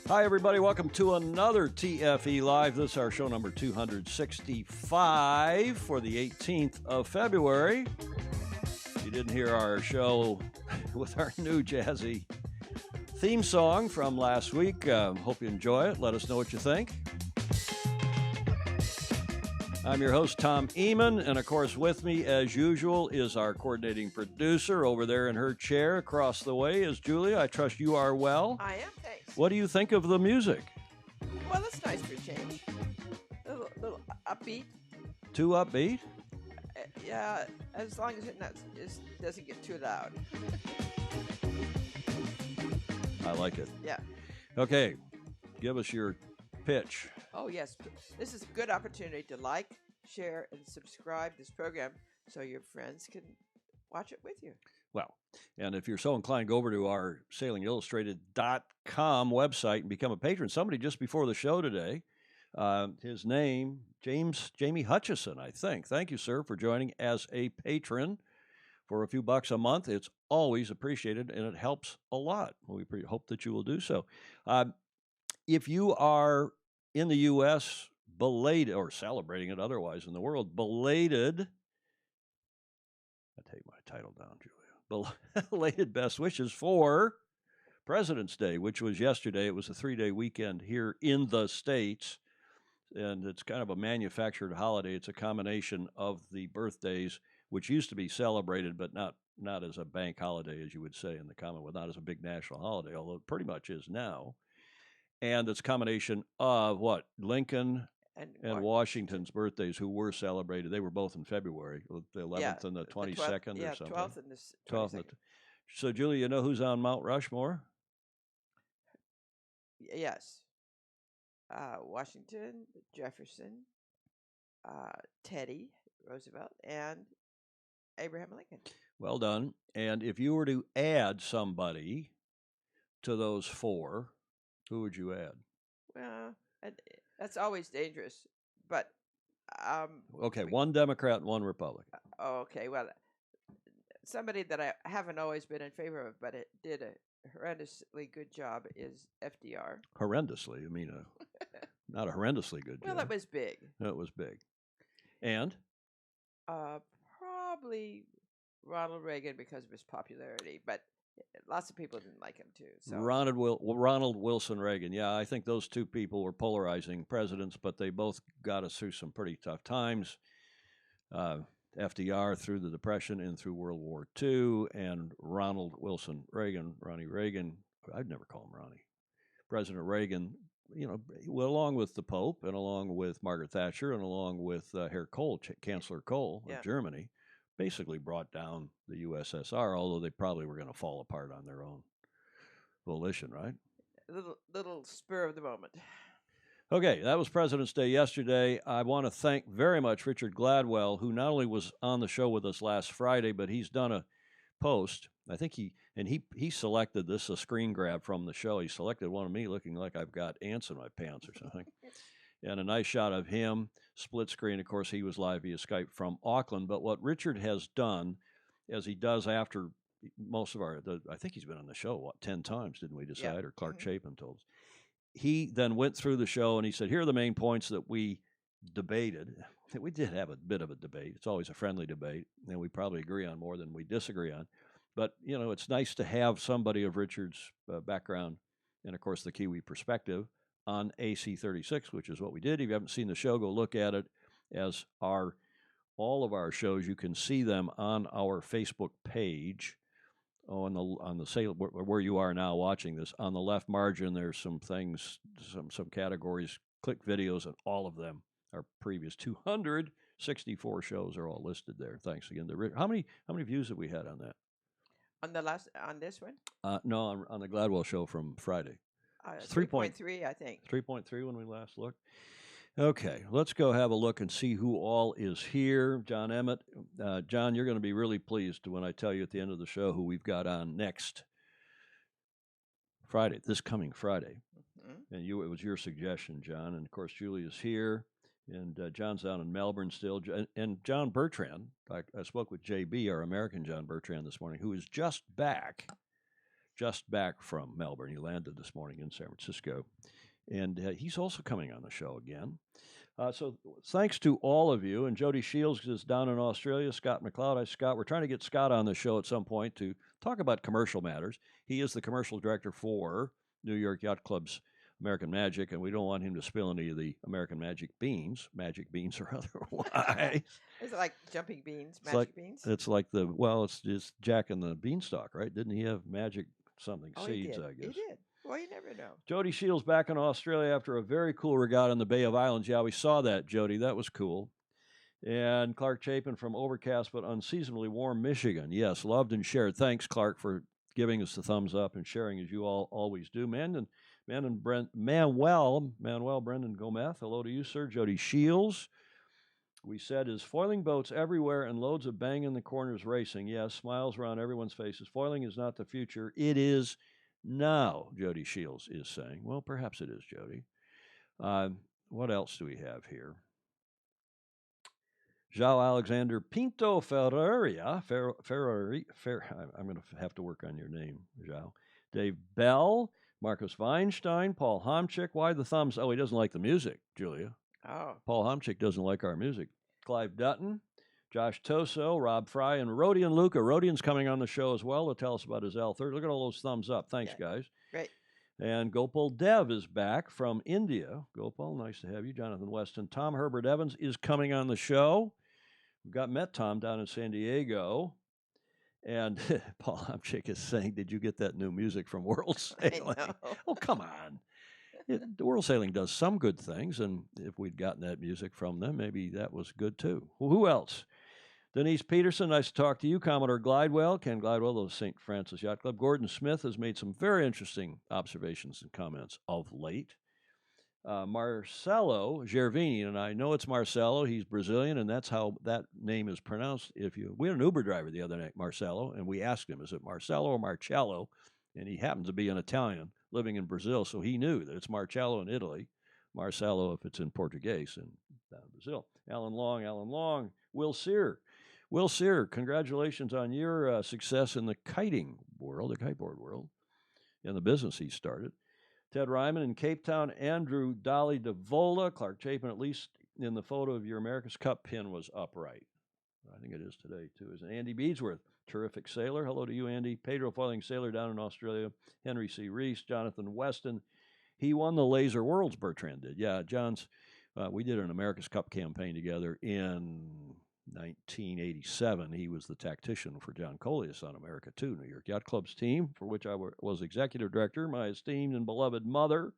Hi, everybody. Welcome to another TFE Live. This is our show number 265 for the 18th of February. If you didn't hear our show with our new jazzy theme song from last week, hope you enjoy it. Let us know what you think. I'm your host, Tom Ehman, and of course with me, as usual, is our coordinating producer. Over there in her chair across the way is Julia. I trust you are well. I am, thanks. What do you think of the music? Well, that's nice for a change. A little upbeat. Too upbeat? Yeah, as long as it doesn't get too loud. I like it. Yeah. Okay, give us your pitch. Oh, yes. This is a good opportunity to like, share, and subscribe this program so your friends can watch it with you. Well, and if you're so inclined, go over to our sailingillustrated.com website and become a patron. Somebody just before the show today, his name, Jamie Hutchison, I think. Thank you, sir, for joining as a patron for a few bucks a month. It's always appreciated, and it helps a lot. We hope that you will do so. If you are in the U.S., belated, or celebrating it otherwise in the world, belated, I'll take my title down, Julia. Belated best wishes for President's Day, which was yesterday. It was a 3-day weekend here in the States, and it's kind of a manufactured holiday. It's a combination of the birthdays, which used to be celebrated, but not as a bank holiday, as you would say in the Commonwealth, not as a big national holiday, although it pretty much is now. And it's a combination of what? Lincoln and Washington's birthdays, who were celebrated. They were both in February, the 11th and the 22nd or something. 12th and the 22nd. So, Julie, you know who's on Mount Rushmore? Yes. Washington, Jefferson, Teddy Roosevelt, and Abraham Lincoln. Well done. And if you were to add somebody to those four, who would you add? Well, that's always dangerous, but okay, one Democrat and one Republican. Okay, well, somebody that I haven't always been in favor of, but it did a horrendously good job is FDR. Horrendously? I mean, not a horrendously good job. Well, it was big. It was big. And? Probably Ronald Reagan because of his popularity, but lots of people didn't like him too. So. Ronald Wilson Reagan. Yeah, I think those two people were polarizing presidents, but they both got us through some pretty tough times. FDR through the Depression and through World War II, and Ronald Wilson Reagan, Ronnie Reagan. I'd never call him Ronnie. President Reagan, along with the Pope and along with Margaret Thatcher and along with Herr Kohl, Chancellor Kohl of Germany, basically brought down the USSR, although they probably were going to fall apart on their own volition, right? A little spur of the moment. Okay, that was President's Day yesterday. I want to thank very much Richard Gladwell, who not only was on the show with us last Friday, but he's done a post. I think he selected this, a screen grab from the show. He selected one of me looking like I've got ants in my pants or something. And a nice shot of him, split screen. Of course, he was live via Skype from Auckland. But what Richard has done, as he does after most of I think he's been on the show, 10 times, didn't we decide? Yeah. Or Clark Chapin told us. He then went through the show and he said, here are the main points that we debated. We did have a bit of a debate. It's always a friendly debate, and we probably agree on more than we disagree on. But, it's nice to have somebody of Richard's background and, of course, the Kiwi perspective on AC36, which is what we did. If you haven't seen the show, go look at it. As all of our shows, you can see them on our Facebook page. On the sale where you are now watching this, on the left margin, there's some things, some categories. Click videos, and all of them, our previous 264 shows, are all listed there. Thanks again to Rick. How many views have we had on that? On this one? No, on the Gladwell show from Friday. 3.3, I think. 3.3 when we last looked. Okay, let's go have a look and see who all is here. John Emmett. John, you're going to be really pleased when I tell you at the end of the show who we've got on next Friday, this coming Friday. Mm-hmm. And it was your suggestion, John. And, of course, Julie is here. And John's down in Melbourne still. And John Bertrand, I spoke with JB, our American John Bertrand, this morning, who is just back from Melbourne. He landed this morning in San Francisco. And he's also coming on the show again. So thanks to all of you. And Jody Shields is down in Australia. Scott McLeod. Scott, we're trying to get Scott on the show at some point to talk about commercial matters. He is the commercial director for New York Yacht Club's American Magic, and we don't want him to spill any of the American magic beans or otherwise. Is it like jumping beans, magic beans? It's like it's just Jack and the Beanstalk, right? Didn't he have magic something seeds, I guess? He did. Well, you never know. Jody Shields back in Australia after a very cool regatta in the Bay of Islands. Yeah, we saw that, Jody. That was cool. And Clark Chapin from overcast but unseasonably warm Michigan. Yes, loved and shared. Thanks, Clark, for giving us the thumbs up and sharing as you all always do. Manuel Brendan Gomez. Hello to you, sir. Jody Shields. We said, is foiling boats everywhere and loads of bang in the corners racing. Yes, smiles around everyone's faces. Foiling is not the future. It is now, Jody Shields is saying. Well, perhaps it is, Jody. What else do we have here? João Alexander Pinto Ferreira. I'm going to have to work on your name, João. Dave Bell. Marcus Weinstein, Paul Homchick. Why the thumbs? Oh, he doesn't like the music, Julia. Oh. Paul Homchick doesn't like our music. Clive Dutton, Josh Toso, Rob Fry, and Rodian Luca. Rodian's coming on the show as well to tell us about his L30. Look at all those thumbs up. Thanks, guys. Great. And Gopal Dev is back from India. Gopal, nice to have you. Jonathan Weston. Tom Herbert Evans is coming on the show. We've met Tom down in San Diego. And Paul Homchick is saying, did you get that new music from World Sailing? Oh, come on. The World Sailing does some good things, and if we'd gotten that music from them, maybe that was good too. Well, who else? Denise Peterson, nice to talk to you. Commodore Gladwell, Ken Gladwell of St. Francis Yacht Club. Gordon Smith has made some very interesting observations and comments of late. Marcelo Gervini, and I know it's Marcelo. He's Brazilian, and that's how that name is pronounced. We had an Uber driver the other night, Marcelo, and we asked him, is it Marcelo or Marcello? And he happens to be an Italian living in Brazil, so he knew that it's Marcello in Italy, Marcelo if it's in Portuguese in Brazil. Alan Long, Will Sear, congratulations on your success in the kiting world, the kiteboard world, and the business he started. Ted Ryman in Cape Town, Andrew Dolly DeVola, Clark Chapin, at least in the photo of your America's Cup pin was upright. I think it is today, too. Is Andy Beadsworth, terrific sailor. Hello to you, Andy. Pedro Foiling sailor down in Australia. Henry C. Reese, Jonathan Weston. He won the Laser Worlds, Bertrand did. Yeah, we did an America's Cup campaign together in 1987. He was the tactician for John Coleus on America 2, New York Yacht Club's team, for which I was executive director. My esteemed and beloved mother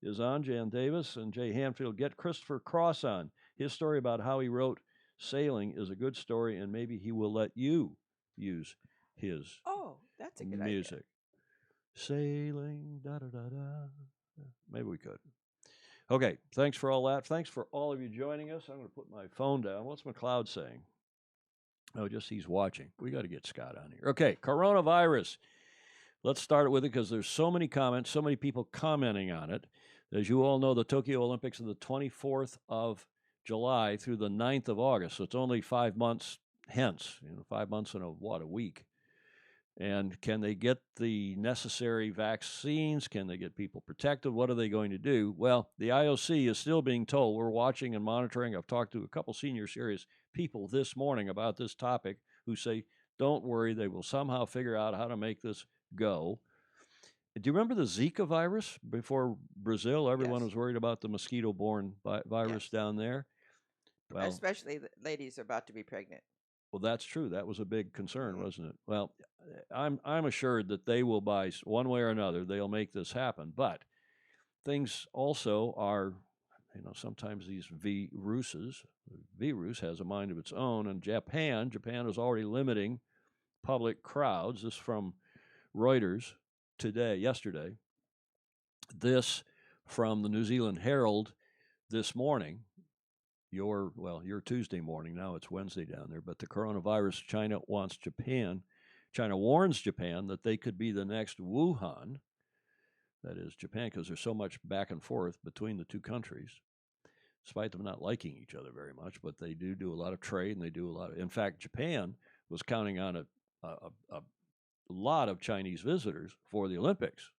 is on, Jan Davis, and Jay Hanfield. Get Christopher Cross on. His story about how he wrote Sailing is a good story, and maybe he will let you use his that's a good music. Idea. Sailing, da-da-da-da. Maybe we could. Okay, thanks for all that. Thanks for all of you joining us. I'm going to put my phone down. What's McLeod saying? Oh, just he's watching. We got to get Scott on here. Okay, coronavirus. Let's start with it because there's so many comments, so many people commenting on it. As you all know, the Tokyo Olympics are the 24th of July through the 9th of August. So it's only 5 months hence, 5 months and a week. And can they get the necessary vaccines? Can they get people protected? What are they going to do? Well, the IOC is still being told. We're watching and monitoring. I've talked to a couple senior serious people this morning about this topic who say, don't worry, they will somehow figure out how to make this go. Do you remember the Zika virus before Brazil? Everyone was worried about the mosquito-borne virus down there. Well, especially the ladies about to be pregnant. Well, that's true. That was a big concern, wasn't it? Well, I'm assured that they will, by one way or another, they'll make this happen. But things also are, sometimes these virus has a mind of its own. And Japan is already limiting public crowds. This from Reuters yesterday. This from the New Zealand Herald this morning. Your Tuesday morning, now it's Wednesday down there, but the coronavirus, China warns Japan that they could be the next Wuhan, that is Japan, because there's so much back and forth between the two countries. despite them not liking each other very much, but they do a lot of trade, and they do a lot of. In fact, Japan was counting on a lot of Chinese visitors for the Olympics,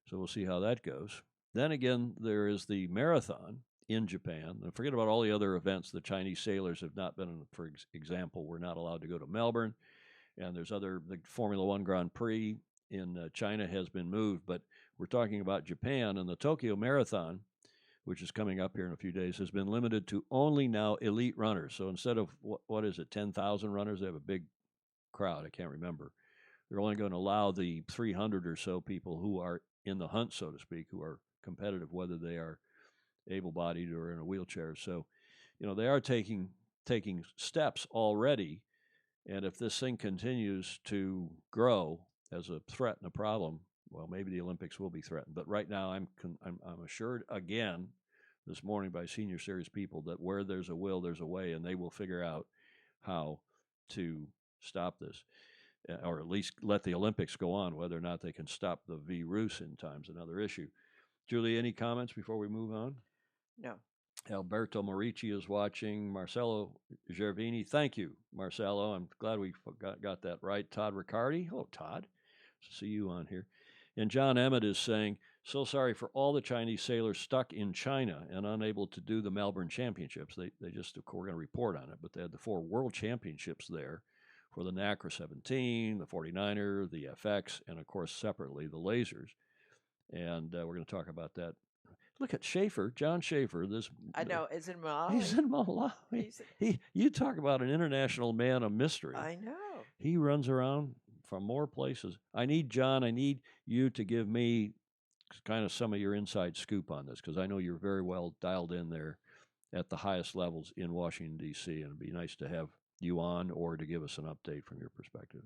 so we'll see how that goes. Then again, there is the marathon in Japan. And forget about all the other events. The Chinese sailors have not been, for example, were not allowed to go to Melbourne, and there's the Formula One Grand Prix in China has been moved, but we're talking about Japan, and the Tokyo Marathon, which is coming up here in a few days, has been limited to only now elite runners. So instead of, what is it, 10,000 runners, they have a big crowd, I can't remember. They're only going to allow the 300 or so people who are in the hunt, so to speak, who are competitive, whether they are able-bodied or in a wheelchair. So, they are taking steps already, and if this thing continues to grow as a threat and a problem, well, maybe the Olympics will be threatened. But right now, I'm assured again this morning by senior series people that where there's a will, there's a way, and they will figure out how to stop this, or at least let the Olympics go on. Whether or not they can stop the virus in time is another issue. Julie, any comments before we move on? No. Alberto Morici is watching. Marcelo Gervini, thank you, Marcelo. I'm glad we got that right. Todd Riccardi, hello, Todd. See you on here. And John Emmett is saying, so sorry for all the Chinese sailors stuck in China and unable to do the Melbourne Championships. They just, of course, we're going to report on it, but they had the 4 World Championships there for the NACRA 17, the 49er, the FX, and, of course, separately, the lasers. And we're going to talk about that. Look at Schaefer, John Schaefer. I know, is in Malawi. He's in Malawi. You talk about an international man of mystery. I know. He runs around from more places. I need you to give me kind of some of your inside scoop on this, because I know you're very well dialed in there at the highest levels in Washington, D.C., and it'd be nice to have you on or to give us an update from your perspective.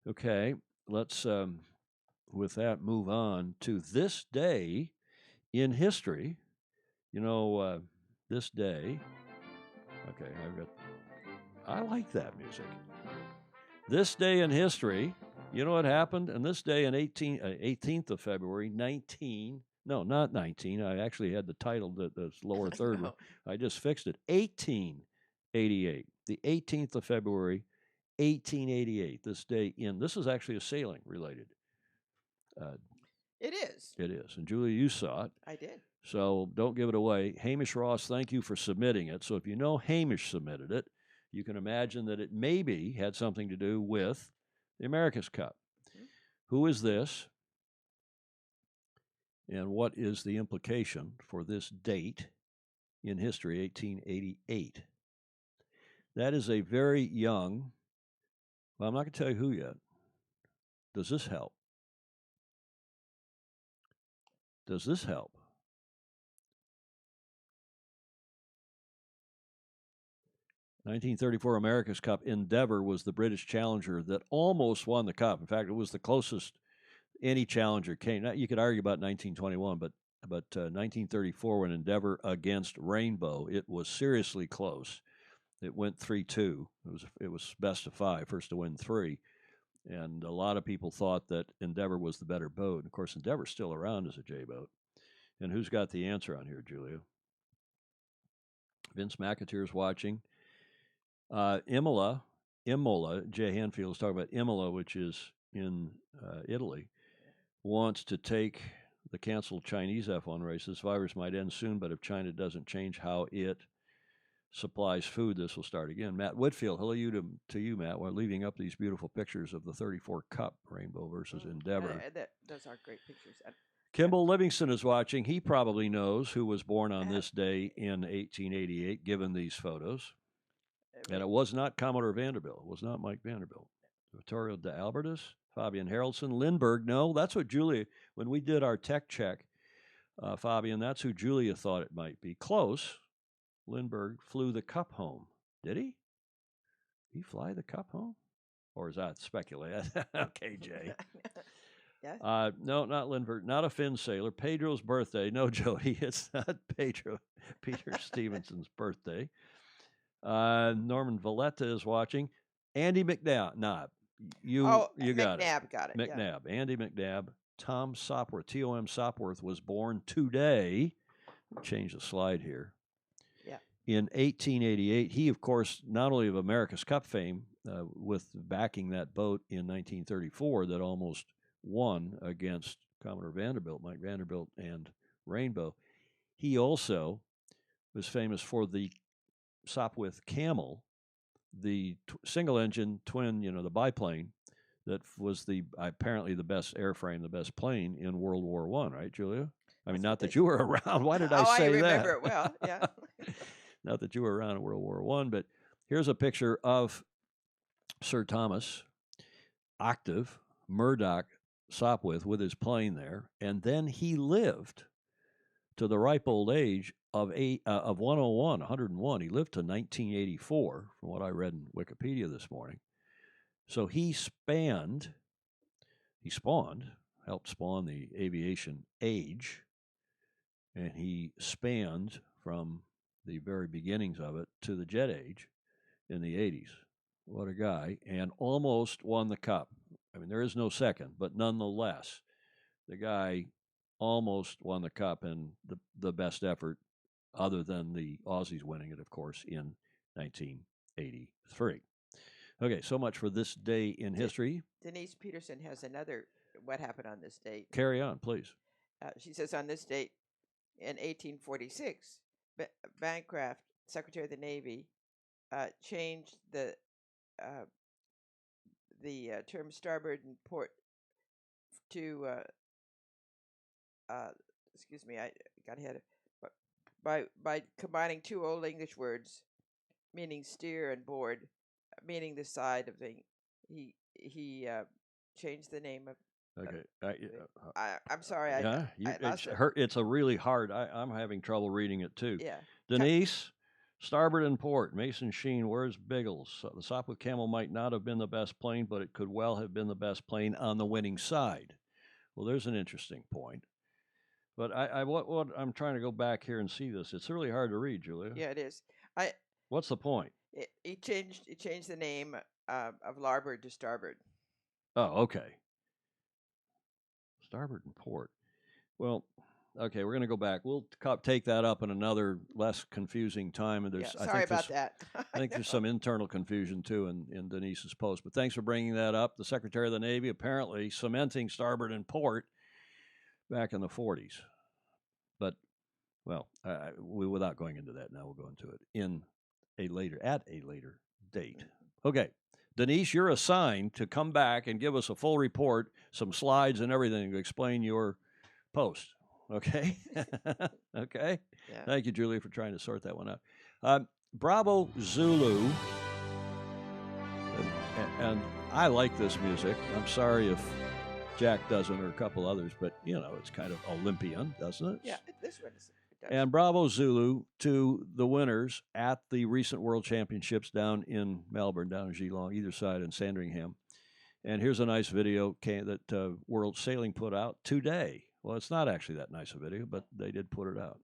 Okay, let's, with that, move on to this day in history. This day, okay, I like that music. This day in history, you know what happened? And this day in 18th of February, not 19. I actually had the title, the lower third one. I just fixed it. 1888. The 18th of February, 1888. This is actually a sailing related. It is. It is. And Julia, you saw it. I did. So don't give it away. Hamish Ross, thank you for submitting it. So if you know Hamish submitted it, you can imagine that it maybe had something to do with the America's Cup. Mm-hmm. Who is this? And what is the implication for this date in history, 1888? That is a very young, well, I'm not going to tell you who yet. Does this help? Does this help? (1934) America's Cup. Endeavour was the British challenger that almost won the cup. In fact, it was the closest any challenger came. Now, you could argue about 1921, but 1934 when Endeavour against Rainbow, it was seriously close. It went 3-2. It was best of 5, first to win 3. And a lot of people thought that Endeavour was the better boat. And of course, Endeavour's still around as a J boat. And who's got the answer on here, Julia? Vince McAteer's watching. Imola, Jay Hanfield is talking about Imola, which is in Italy, wants to take the canceled Chinese F1 race. This virus might end soon, but if China doesn't change how it supplies food, this will start again. Matt Whitfield, hello to you, Matt. We're leaving up these beautiful pictures of the 34 Cup, Rainbow versus Endeavour. Those are great pictures. Kimball Livingston is watching. He probably knows who was born on this day in 1888, given these photos. And it was not Commodore Vanderbilt. It was not Mike Vanderbilt. Vittorio de Albertis, Fabian Haraldson, Lindbergh. No, that's what Julia, when we did our tech check, Fabian, that's who Julia thought it might be. Close. Lindbergh flew the cup home. Did he? Did he fly the cup home? Or is that speculated? Okay, Jay. Yes. No, not Lindbergh. Not a Finn sailor. Pedro's birthday. No, Jody, it's not Pedro. Peter Stevenson's birthday. Norman Valletta is watching. Andy McNabb. You got it. McNabb got it. McNabb. Yeah. Andy McNabb. Tom Sopwith. Tom Sopwith was born today. Change the slide here. in 1888. He, of course, not only of America's Cup fame, with backing that boat in 1934 that almost won against Commodore Vanderbilt, Mike Vanderbilt, and Rainbow. He also was famous for the Sopwith Camel, the single-engine twin, the biplane that was apparently the best airframe, the best plane in World War I, right, Julia? I mean, not that you were around. Why did I say that? I remember it well, yeah. Not that you were around in World War I, but here's a picture of Sir Thomas Octave Murdoch Sopwith with his plane there, and then he lived to the ripe old age of 101. He lived to 1984, from what I read in Wikipedia this morning. So he spawned, helped spawn the aviation age, and he spanned from the very beginnings of it to the jet age in the 80s. What a guy. And almost won the Cup. I mean, there is no second, but nonetheless, the guy almost won the Cup, and the best effort, other than the Aussies winning it, of course, in 1983. Okay, so much for this day in history. Denise Peterson has another what happened on this date. Carry on, please. She says on this date in 1846, Bancroft, Secretary of the Navy, changed the term starboard and port to excuse me, I got ahead by combining two old English words meaning steer and board, meaning the side of the. He changed the name of. Okay, I'm sorry. Yeah, it's a really hard. I'm having trouble reading it too. Yeah. Denise, starboard and port. Mason Sheen, where's Biggles? The Sopwith Camel might not have been the best plane, but it could well have been the best plane on the winning side. Well, there's an interesting point. But what I'm trying to go back here and see this. It's really hard to read, Julia. Yeah, it is. What's the point? He changed the name of larboard to starboard. Oh, okay. Starboard and port. Well, okay, we're going to go back. We'll take that up in another less confusing time. And sorry about that. I think there's some internal confusion too in Denise's post. But thanks for bringing that up. The Secretary of the Navy apparently cementing starboard and port back in the 40s. But, well, without going into that now, we'll go into it at a later date. Okay. Denise, you're assigned to come back and give us a full report, some slides and everything to explain your post. Okay? Okay? Yeah. Thank you, Julia, for trying to sort that one out. Bravo Zulu. And I like this music. I'm sorry if Jack doesn't or a couple others, but, it's kind of Olympian, doesn't it? Yeah, this one is. And Bravo Zulu to the winners at the recent World Championships down in Melbourne, down in Geelong, either side in Sandringham. And here's a nice video that World Sailing put out today. Well, it's not actually that nice a video, but they did put it out.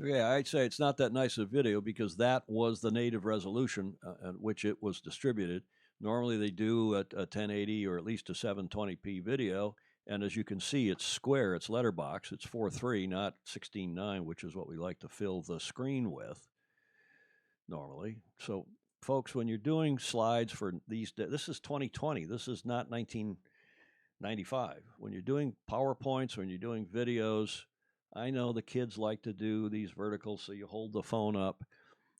Okay, I'd say it's not that nice a video because that was the native resolution at which it was distributed. Normally they do a 1080 or at least a 720p video, and as you can see, it's square, it's letterbox, it's 4:3, not 16:9, which is what we like to fill the screen with normally. So, folks, when you're doing slides for these, this is 2020, this is not 1995. When you're doing PowerPoints, when you're doing videos, I know the kids like to do these verticals, so you hold the phone up.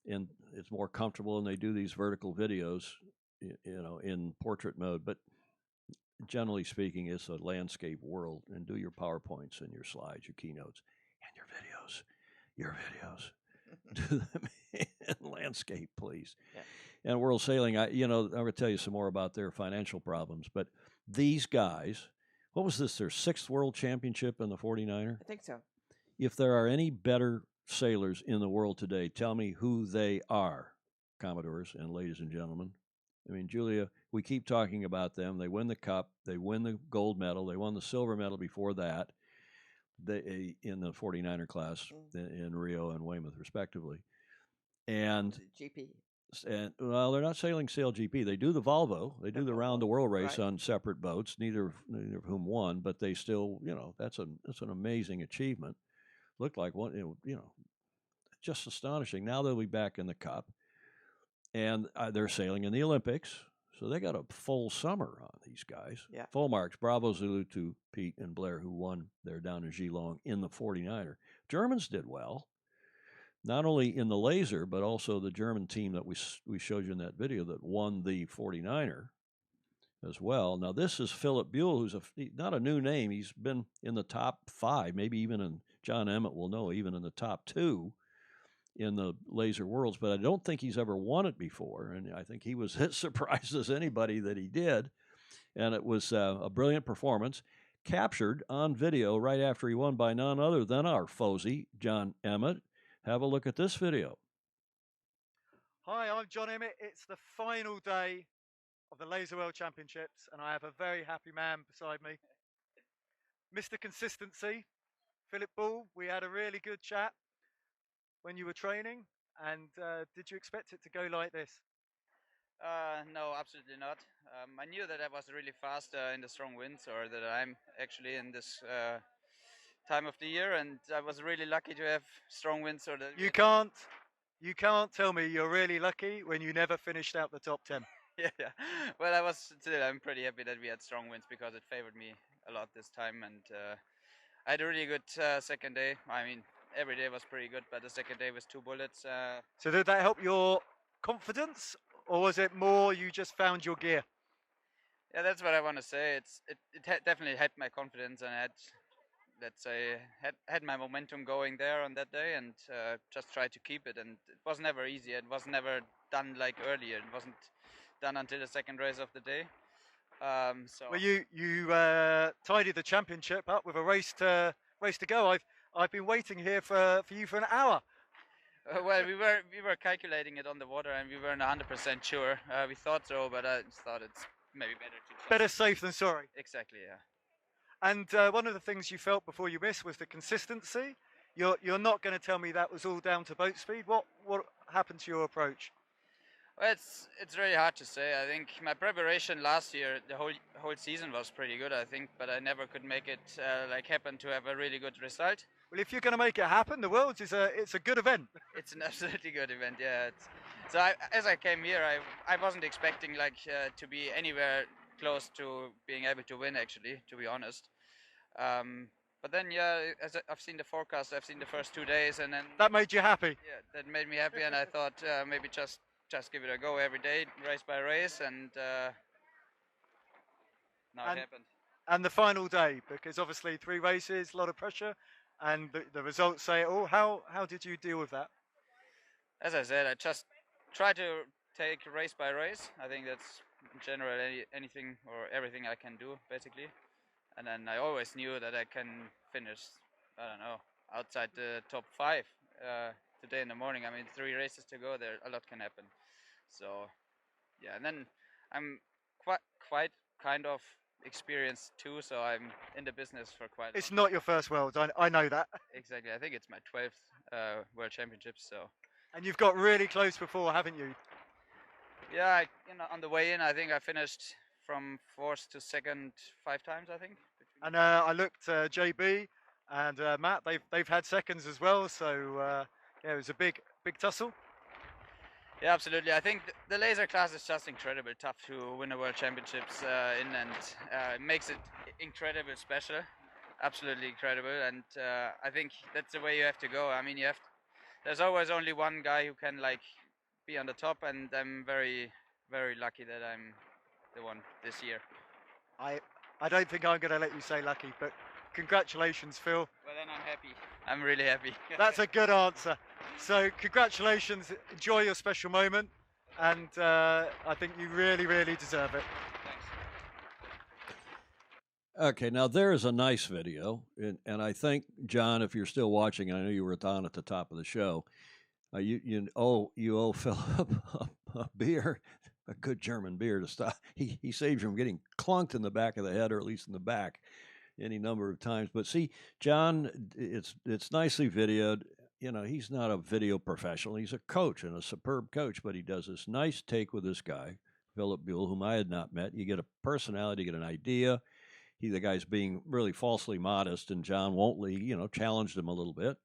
and it's more comfortable, and they do these vertical videos, in portrait mode. But generally speaking, it's a landscape world, and do your PowerPoints and your slides, your keynotes, and your videos. Do them in landscape, please. Yeah. And World Sailing, I'm going to tell you some more about their financial problems, but these guys, what was this, their 6th World Championship in the 49er? I think so. If there are any better sailors in the world today, tell me who they are, Commodores and ladies and gentlemen. I mean, Julia, we keep talking about them. They win the cup. They win the gold medal. They won the silver medal before that. They in the 49er class in Rio and Weymouth, respectively. And GP. And well, they're not sailing SailGP. They do the Volvo. They do the round the world race on separate boats. Neither of whom won, but they still, that's an amazing achievement. Looked like one, just astonishing. Now they'll be back in the cup, and they're sailing in the Olympics. So they got a full summer on these guys. Yeah. Full marks. Bravo Zulu to Pete and Blair, who won there down in Geelong in the 49er. Germans did well, not only in the laser, but also the German team that we showed you in that video that won the 49er as well. Now, this is Phillip Buhl, who's not a new name. He's been in the top 5, maybe even in, John Emmett will know, even in the top 2 in the laser worlds, but I don't think he's ever won it before, and I think he was as surprised as anybody that he did, and it was a brilliant performance, captured on video right after he won by none other than our Fozy, John Emmett. Have a look at this video. Hi, I'm John Emmett. It's the final day of the Laser World Championships, and I have a very happy man beside me. Mr. Consistency, Phillip Buhl. We had a really good chat when you were training, and did you expect it to go like this? No, absolutely not. I knew that I was really fast in the strong winds, or that I'm actually in this time of the year, and I was really lucky to have strong winds. Or that you can't tell me you're really lucky when you never finished out the top 10. yeah. Well, I'm pretty happy that we had strong winds because it favored me a lot this time, and I had a really good second day. I mean, every day was pretty good, but the second day was 2 bullets. So did that help your confidence, or was it more you just found your gear? Yeah, that's what I want to say. It definitely helped my confidence, and I had my momentum going there on that day, and just tried to keep it. And it was never easy. It was never done like earlier. It wasn't done until the second race of the day. Well, you tidied the championship up with a race to go. I've been waiting here for you for an hour. Well, we were calculating it on the water, and we weren't 100% sure. We thought so, but I thought it's maybe better safe than sorry. Exactly, yeah. And one of the things you felt before you missed was the consistency. You're not going to tell me that was all down to boat speed. What happened to your approach? Well, it's really hard to say. I think my preparation last year, the whole season was pretty good, I think, but I never could make it happen to have a really good result. Well, if you're going to make it happen, the Worlds it's a good event. It's an absolutely good event, yeah. As I came here, I wasn't expecting to be anywhere close to being able to win, actually, to be honest. But then, yeah, as I've seen the forecast, I've seen the first 2 days, and then that made you happy. Yeah, that made me happy, and I thought maybe just give it a go every day, race by race, and now it happened. And the final day, because obviously 3 races, a lot of pressure, and the results say it all. How did you deal with that? As I said, I just try to take race by race. I think that's in general anything or everything I can do, basically. And then I always knew that I can finish, I don't know, outside the top 5 today in the morning. I mean, 3 races to go, there a lot can happen. So, yeah, and then I'm quite kind of experienced too, so I'm in the business for quite a long time. Not your first Worlds, I know that. Exactly, I think it's my 12th World Championships, so. And you've got really close before, haven't you? Yeah, on the way in, I think I finished from 4th to 2nd 5 times, I think. And I looked, JB and Matt, they've had seconds as well, so yeah, it was a big tussle. Yeah, absolutely. I think the laser class is just incredible tough to win the World Championships in, and it makes it incredible special, absolutely incredible. And I think that's the way you have to go. I mean, you there's always only one guy who can like be on the top, and I'm very, very lucky that I'm the one this year. I don't think I'm going to let you say lucky, but congratulations, Phil. Well, then I'm happy. I'm really happy. That's a good answer. So congratulations, enjoy your special moment, and I think you really, really deserve it. Thanks. Okay, now there's a nice video, and I think, John, if you're still watching, I know you were on at the top of the show. You owe Phillip a beer, a good German beer to stop. He saved you from getting clunked in the back of the head, or at least in the back, any number of times. But see, John, it's nicely videoed. You know, he's not a video professional. He's a coach and a superb coach, but he does this nice take with this guy, Phillip Buhl, whom I had not met. You get a personality, you get an idea. The guy's being really falsely modest, and John Wontley, challenged him a little bit.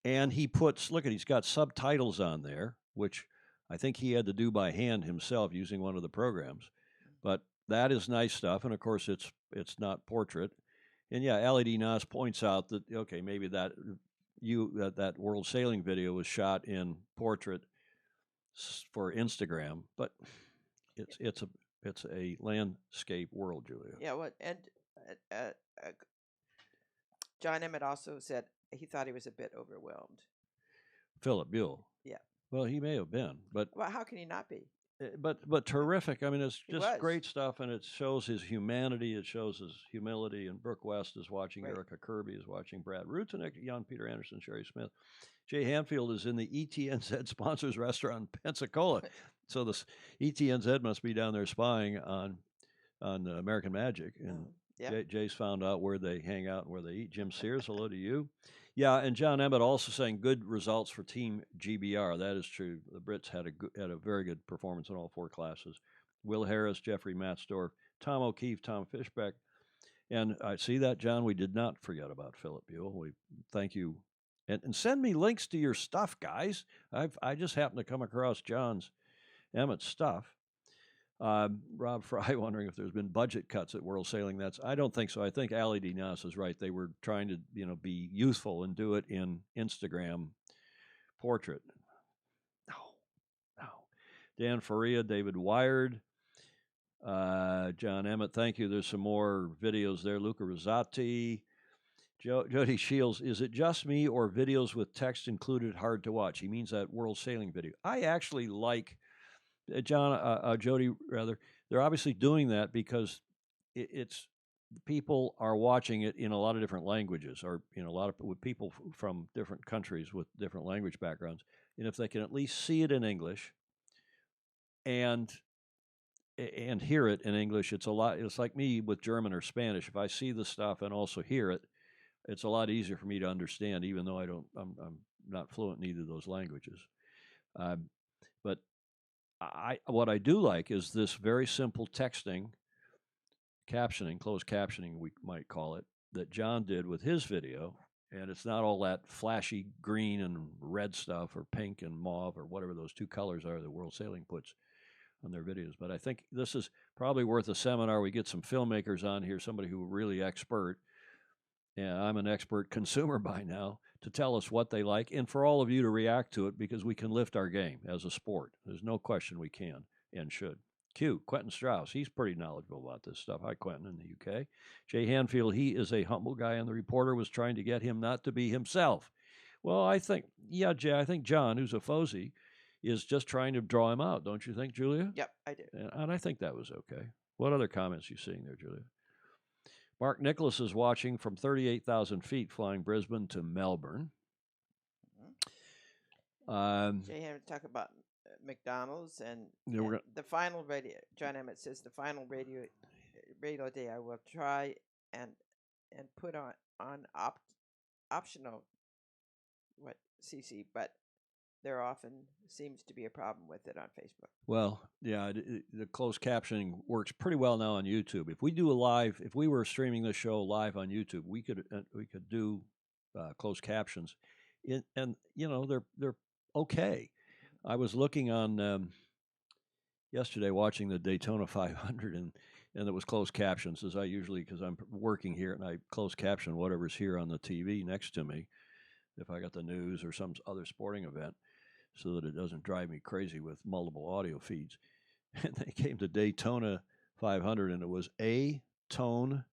And he puts, he's got subtitles on there, which I think he had to do by hand himself using one of the programs. But that is nice stuff. And of course, it's not portrait. And yeah, LED Nas points out that, okay, maybe that world sailing video was shot in portrait for Instagram, but it's a landscape world, Julia. Yeah, well, and John Emmett also said he thought he was a bit overwhelmed. Phillip Buhl. Yeah. Well, he may have been, but well, how can he not be? But terrific. I mean, it's just great stuff, and it shows his humanity. It shows his humility. And Brooke West is watching. Right. Erica Kirby is watching. Brad Rutenick, Jan Peter Andersen, Sherry Smith. Jay Hanfield is in the ETNZ sponsors restaurant in Pensacola. So this ETNZ must be down there spying on American Magic. And Jay's found out where they hang out and where they eat. Jim Sears, hello to you. Yeah, and John Emmett also saying good results for Team GBR. That is true. The Brits had a very good performance in all four classes. Will Harris, Jeffrey Matzdorf, Tom O'Keefe, Tom Fishbeck. And I see that, John, we did not forget about Phillip Buhl. We thank you. And send me links to your stuff, guys. I just happened to come across Emmett's stuff. Rob Fry wondering if there's been budget cuts at World Sailing. I don't think so. I think Ali D. Nas is right. They were trying to, be youthful and do it in Instagram portrait. No. Dan Faria, David Wired, John Emmett. Thank you. There's some more videos there. Luca Rosati, Jody Shields. Is it just me or videos with text included hard to watch? He means that World Sailing video. I actually like. Jody, rather, they're obviously doing that because it's people are watching it in a lot of different languages, or a lot of people from different countries with different language backgrounds, and if they can at least see it in English and hear it in English, it's a lot. It's like me with German or Spanish. If I see the stuff and also hear it, it's a lot easier for me to understand, even though I'm not fluent in either of those languages. But what I do like is this very simple texting, captioning, closed captioning, we might call it, that John did with his video. And it's not all that flashy green and red stuff or pink and mauve or whatever those two colors are that World Sailing puts on their videos. But I think this is probably worth a seminar. We get some filmmakers on here, somebody who really expert. Yeah, I'm an expert consumer by now, to tell us what they like, and for all of you to react to it, because we can lift our game as a sport. There's no question we can and should. Quentin Strauss, he's pretty knowledgeable about this stuff. Hi, Quentin in the UK. Jay Hanfield, he is a humble guy, and the reporter was trying to get him not to be himself. Well, I think John, who's a Fozy, is just trying to draw him out. Don't you think, Julia? Yep, I do. And I think that was okay. What other comments are you seeing there, Julia? Mark Nicholas is watching from 38,000 feet, flying Brisbane to Melbourne. Jay Hammond talk about McDonald's and the final radio. John Emmett says the final radio day I will try and put on optional CC, but there often seems to be a problem with it on Facebook. Well, yeah, the closed captioning works pretty well now on YouTube. If we do if we were streaming this show live on YouTube, we could do closed captions, and they're okay. I was looking on yesterday, watching the Daytona 500, and it was closed captions, as I usually, because I'm working here and I close caption whatever's here on the TV next to me. if I got the news or some other sporting event, so that it doesn't drive me crazy with multiple audio feeds. And they came to Daytona 500, and it was atonal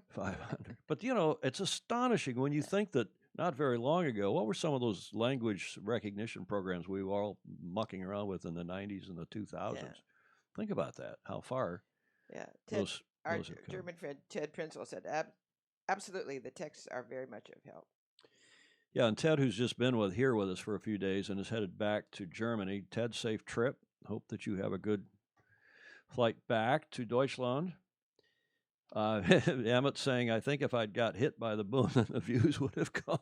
500. But, it's astonishing when you think that not very long ago, what were some of those language recognition programs we were all mucking around with in the 90s and the 2000s? Yeah. Think about that, how far those our have come. German friend Ted Prinzel said, absolutely, the texts are very much of help. Yeah, and Ted, who's just been here with us for a few days and is headed back to Germany. Ted, safe trip. Hope that you have a good flight back to Deutschland. Emmett saying, I think if I'd got hit by the boom, then the views would have gone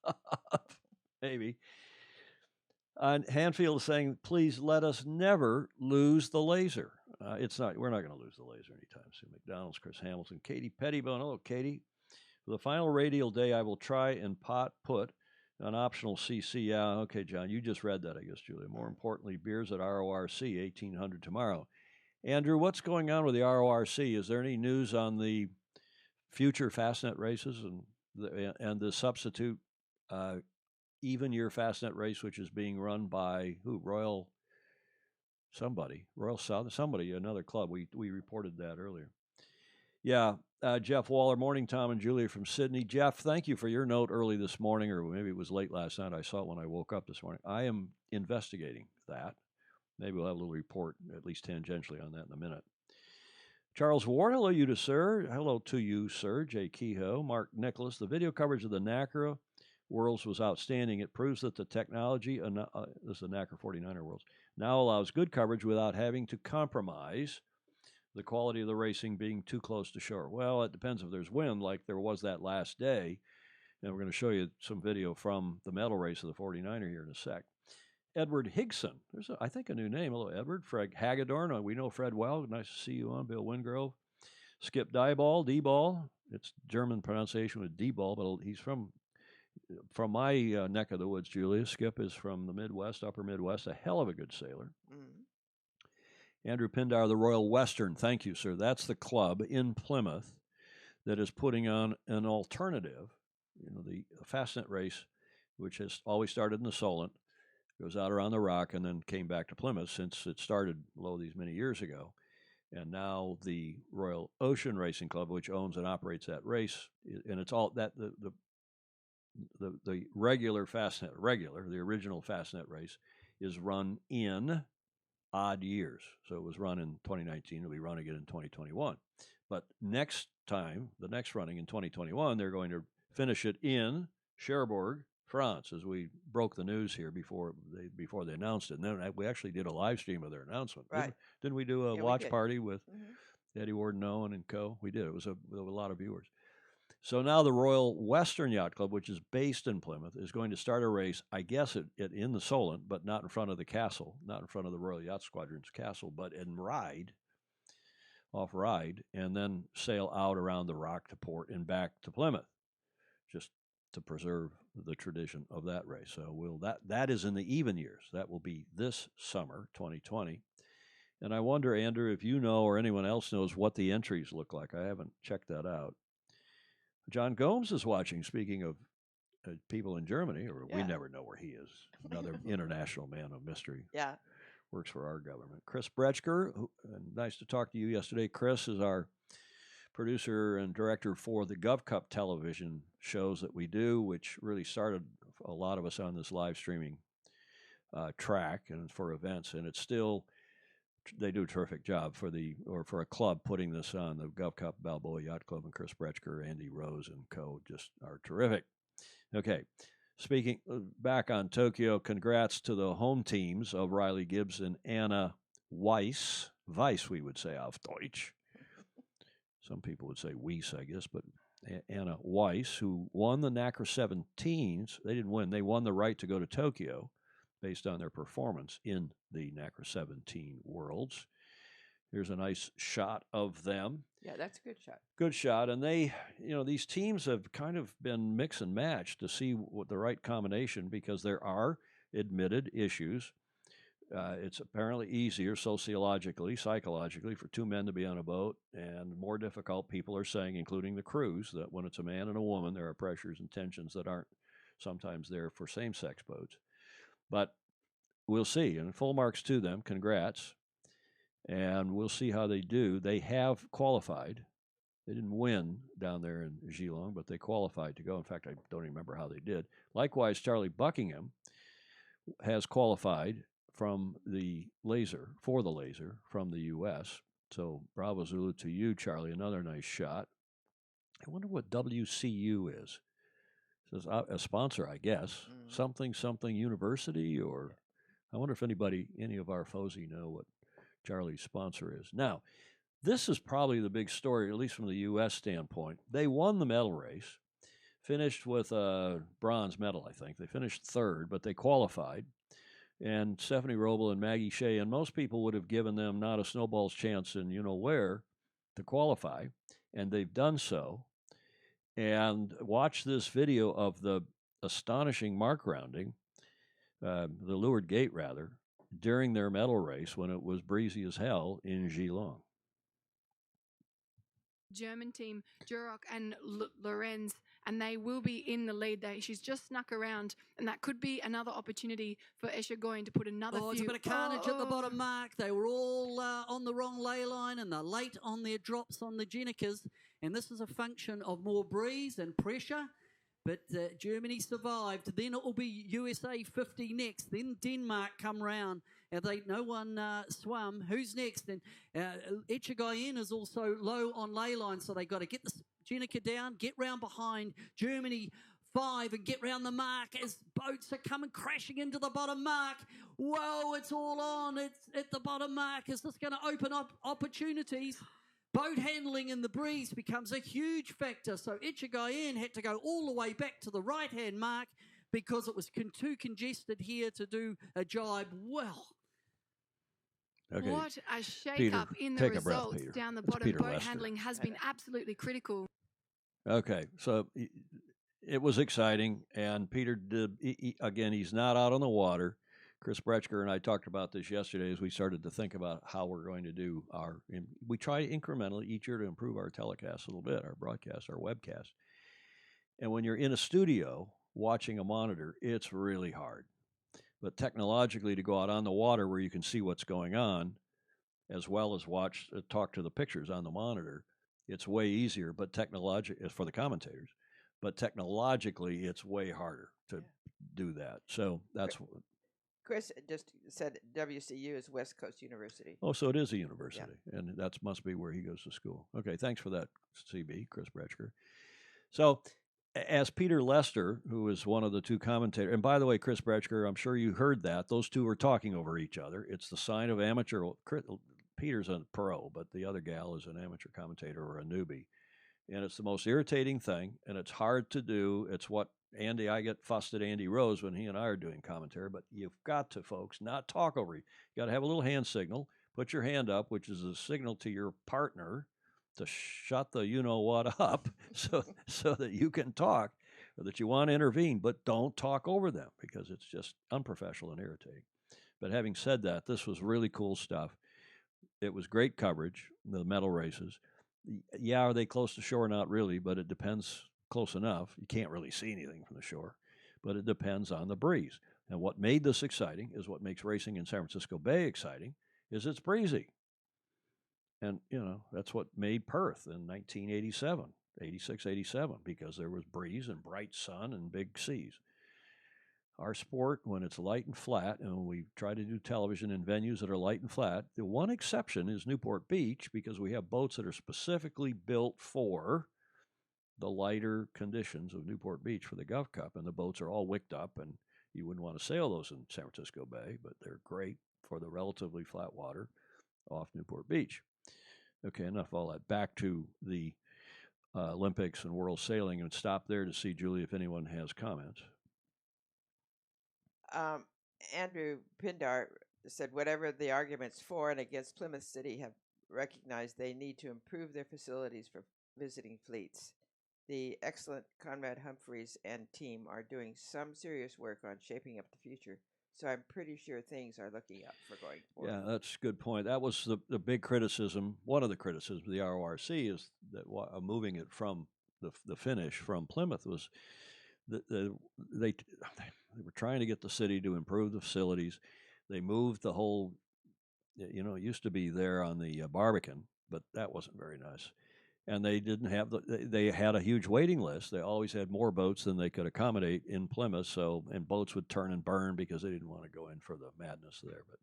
up. Maybe. And Hanfield is saying, please let us never lose the laser. We're not going to lose the laser anytime soon. McDonald's, Chris Hamilton, Katie Pettibone. Hello, Katie. For the final radial day, I will try and put an optional CC. Yeah, okay, John, you just read that, I guess, Julia. More importantly, beers at RORC, 1800 tomorrow. Andrew, what's going on with the RORC? Is there any news on the future Fastnet races and the substitute even year Fastnet race, which is being run by who? Royal South, somebody, another club. We reported that earlier. Yeah, Jeff Waller, morning, Tom and Julia from Sydney. Jeff, thank you for your note early this morning, or maybe it was late last night. I saw it when I woke up this morning. I am investigating that. Maybe we'll have a little report, at least tangentially, on that in a minute. Charles Ward, hello you to sir. Hello to you, sir. Jay Kehoe, Mark Nicholas. The video coverage of the NACRA Worlds was outstanding. It proves that the technology, this is the NACRA 49er Worlds, now allows good coverage without having to compromise the quality of the racing being too close to shore. Well, it depends if there's wind, like there was that last day. And we're going to show you some video from the medal race of the 49er here in a sec. Edward Higson. There's, I think, a new name. Hello, Edward. Fred Hagedorn. We know Fred well. Nice to see you on. Bill Wingrove. Skip D-Ball. It's German pronunciation with D-Ball, but he's from my neck of the woods, Julia. Skip is from the Midwest, upper Midwest. A hell of a good sailor. Mm-hmm. Andrew Pindar, the Royal Western. Thank you, sir. That's the club in Plymouth that is putting on an alternative. The Fastnet race, which has always started in the Solent, goes out around the Rock and then came back to Plymouth since it started these many years ago. And now the Royal Ocean Racing Club, which owns and operates that race, and it's all that the regular Fastnet, the original Fastnet race is run in odd years. So it was run in 2019. It'll be run again in 2021. But next time, the next running in 2021, they're going to finish it in Cherbourg, France, as we broke the news here before they announced it. And then we actually did a live stream of their announcement. Right. Didn't we do a watch party with Eddie Warden Owen and co? We did. It was a lot of viewers. So now the Royal Western Yacht Club, which is based in Plymouth, is going to start a race, I guess, in the Solent, but not in front of the castle, not in front of the Royal Yacht Squadron's castle, but off Ryde, and then sail out around the Rock to port and back to Plymouth, just to preserve the tradition of that race. So that is in the even years. That will be this summer, 2020. And I wonder, Andrew, if you know or anyone else knows what the entries look like. I haven't checked that out. John Gomes is watching, speaking of people in Germany, or we never know where he is. Another international man of mystery. Yeah. Works for our government. Chris Bretschker, nice to talk to you yesterday. Chris is our producer and director for the GovCup television shows that we do, which really started a lot of us on this live streaming track and for events. And it's still, they do a terrific job for a club putting this on. The GovCup Balboa Yacht Club and Chris Bretschker, Andy Rose and co. just are terrific. Okay. Speaking back on Tokyo, congrats to the home teams of Riley Gibbs and Anna Weis. Weiss, we would say auf Deutsch. Some people would say Weis, I guess, but Anna Weis, who won the NACRA 17s. They didn't win. They won the right to go to Tokyo based on their performance in the NACRA 17 Worlds. Here's a nice shot of them. Yeah, that's a good shot. Good shot. And they, these teams have kind of been mix and match to see what the right combination, because there are admitted issues It's apparently easier sociologically, psychologically, for two men to be on a boat, and more difficult, people are saying, including the crews, that when it's a man and a woman, there are pressures and tensions that aren't sometimes there for same-sex boats. But we'll see, and full marks to them. Congrats. And we'll see how they do. They have qualified. They didn't win down there in Geelong, but they qualified to go. In fact, I don't even remember how they did. Likewise, Charlie Buckingham has qualified from the laser, for the laser, from the U.S. So bravo Zulu to you, Charlie. Another nice shot. I wonder what WCU is. It says a sponsor, I guess. Something university, or I wonder if any of our FOSI know what Charlie's sponsor is. Now, this is probably the big story, at least from the U.S. standpoint. They won the medal race, finished with a bronze medal, I think. They finished third, but they qualified. And Stephanie Roble and Maggie Shea, and most people would have given them not a snowball's chance in you-know-where to qualify, and they've done so. And watch this video of the astonishing mark rounding, the leeward gate, rather, during their medal race when it was breezy as hell in Geelong. German team, Duroc and Lorenz, and they will be in the lead. She's just snuck around, and that could be another opportunity for Eschagoyen to put another It's a bit of carnage at the bottom mark. They were all on the wrong ley line, and they're late on their drops on the Genicas, and this is a function of more breeze and pressure. But Germany survived. Then it will be USA 50 next. Then Denmark come round. And no one swum. Who's next? And Eschagoyen is also low on ley line, so they've got to get the Genica down, get round behind Germany 5 and get round the mark as boats are coming crashing into the bottom mark. Whoa, it's all on. It's at the bottom mark. Is this going to open up opportunities? Boat handling in the breeze becomes a huge factor. So Eschagoyen had to go all the way back to the right-hand mark because it was too congested here to do a jibe well. Okay. What a shake-up in the results down the bottom. Boat handling has been absolutely critical. Okay, so it was exciting, and Peter did, again, he's not out on the water. Chris Bretschker and I talked about this yesterday as we started to think about how we're going to do we try incrementally each year to improve our telecast a little bit, our broadcast, our webcast. And when you're in a studio watching a monitor, it's really hard. But technologically, to go out on the water where you can see what's going on, as well as talk to the pictures on the monitor, it's way easier. But for the commentators, but technologically, it's way harder to do that. So that's what Chris just said. WCU is West Coast University. Oh, so it is a university, and that must be where he goes to school. Okay, thanks for that, CB, Chris Bretschker. So, as Peter Lester, who is one of the two commentators, and by the way, Chris Bretschker, I'm sure you heard that. Those two were talking over each other. It's the sign of amateur. Peter's a pro, but the other gal is an amateur commentator or a newbie. And it's the most irritating thing, and it's hard to do. It's what I get fussed at Andy Rose when he and I are doing commentary, but you've got to, folks, not talk over you. You got to have a little hand signal. Put your hand up, which is a signal to your partner to shut the you-know-what up so that you can talk or that you want to intervene, but don't talk over them because it's just unprofessional and irritating. But having said that, this was really cool stuff. It was great coverage, the medal races. Yeah, are they close to shore? Not really, but it depends. Close enough. You can't really see anything from the shore, but it depends on the breeze. And what made this exciting is what makes racing in San Francisco Bay exciting is it's breezy. And, that's what made Perth in 1987, 86, 87, because there was breeze and bright sun and big seas. Our sport, when it's light and flat, and when we try to do television in venues that are light and flat, the one exception is Newport Beach, because we have boats that are specifically built for the lighter conditions of Newport Beach for the Gulf Cup, and the boats are all wicked up, and you wouldn't want to sail those in San Francisco Bay, but they're great for the relatively flat water off Newport Beach. Okay, enough of all that. Back to the Olympics and World Sailing, and stop there to see, Julie, if anyone has comments. Andrew Pindar said, whatever the arguments for and against Plymouth City have recognized they need to improve their facilities for visiting fleets. The excellent Conrad Humphreys and team are doing some serious work on shaping up the future So I'm pretty sure things are looking up for going forward. Yeah, that's a good point. That was the big criticism. One of the criticisms of the RORC is that moving it from the finish from Plymouth was they were trying to get the city to improve the facilities. They moved the whole, it used to be there on the Barbican, but that wasn't very nice. And they didn't have they had a huge waiting list. They always had more boats than they could accommodate in Plymouth. And boats would turn and burn because they didn't want to go in for the madness there. But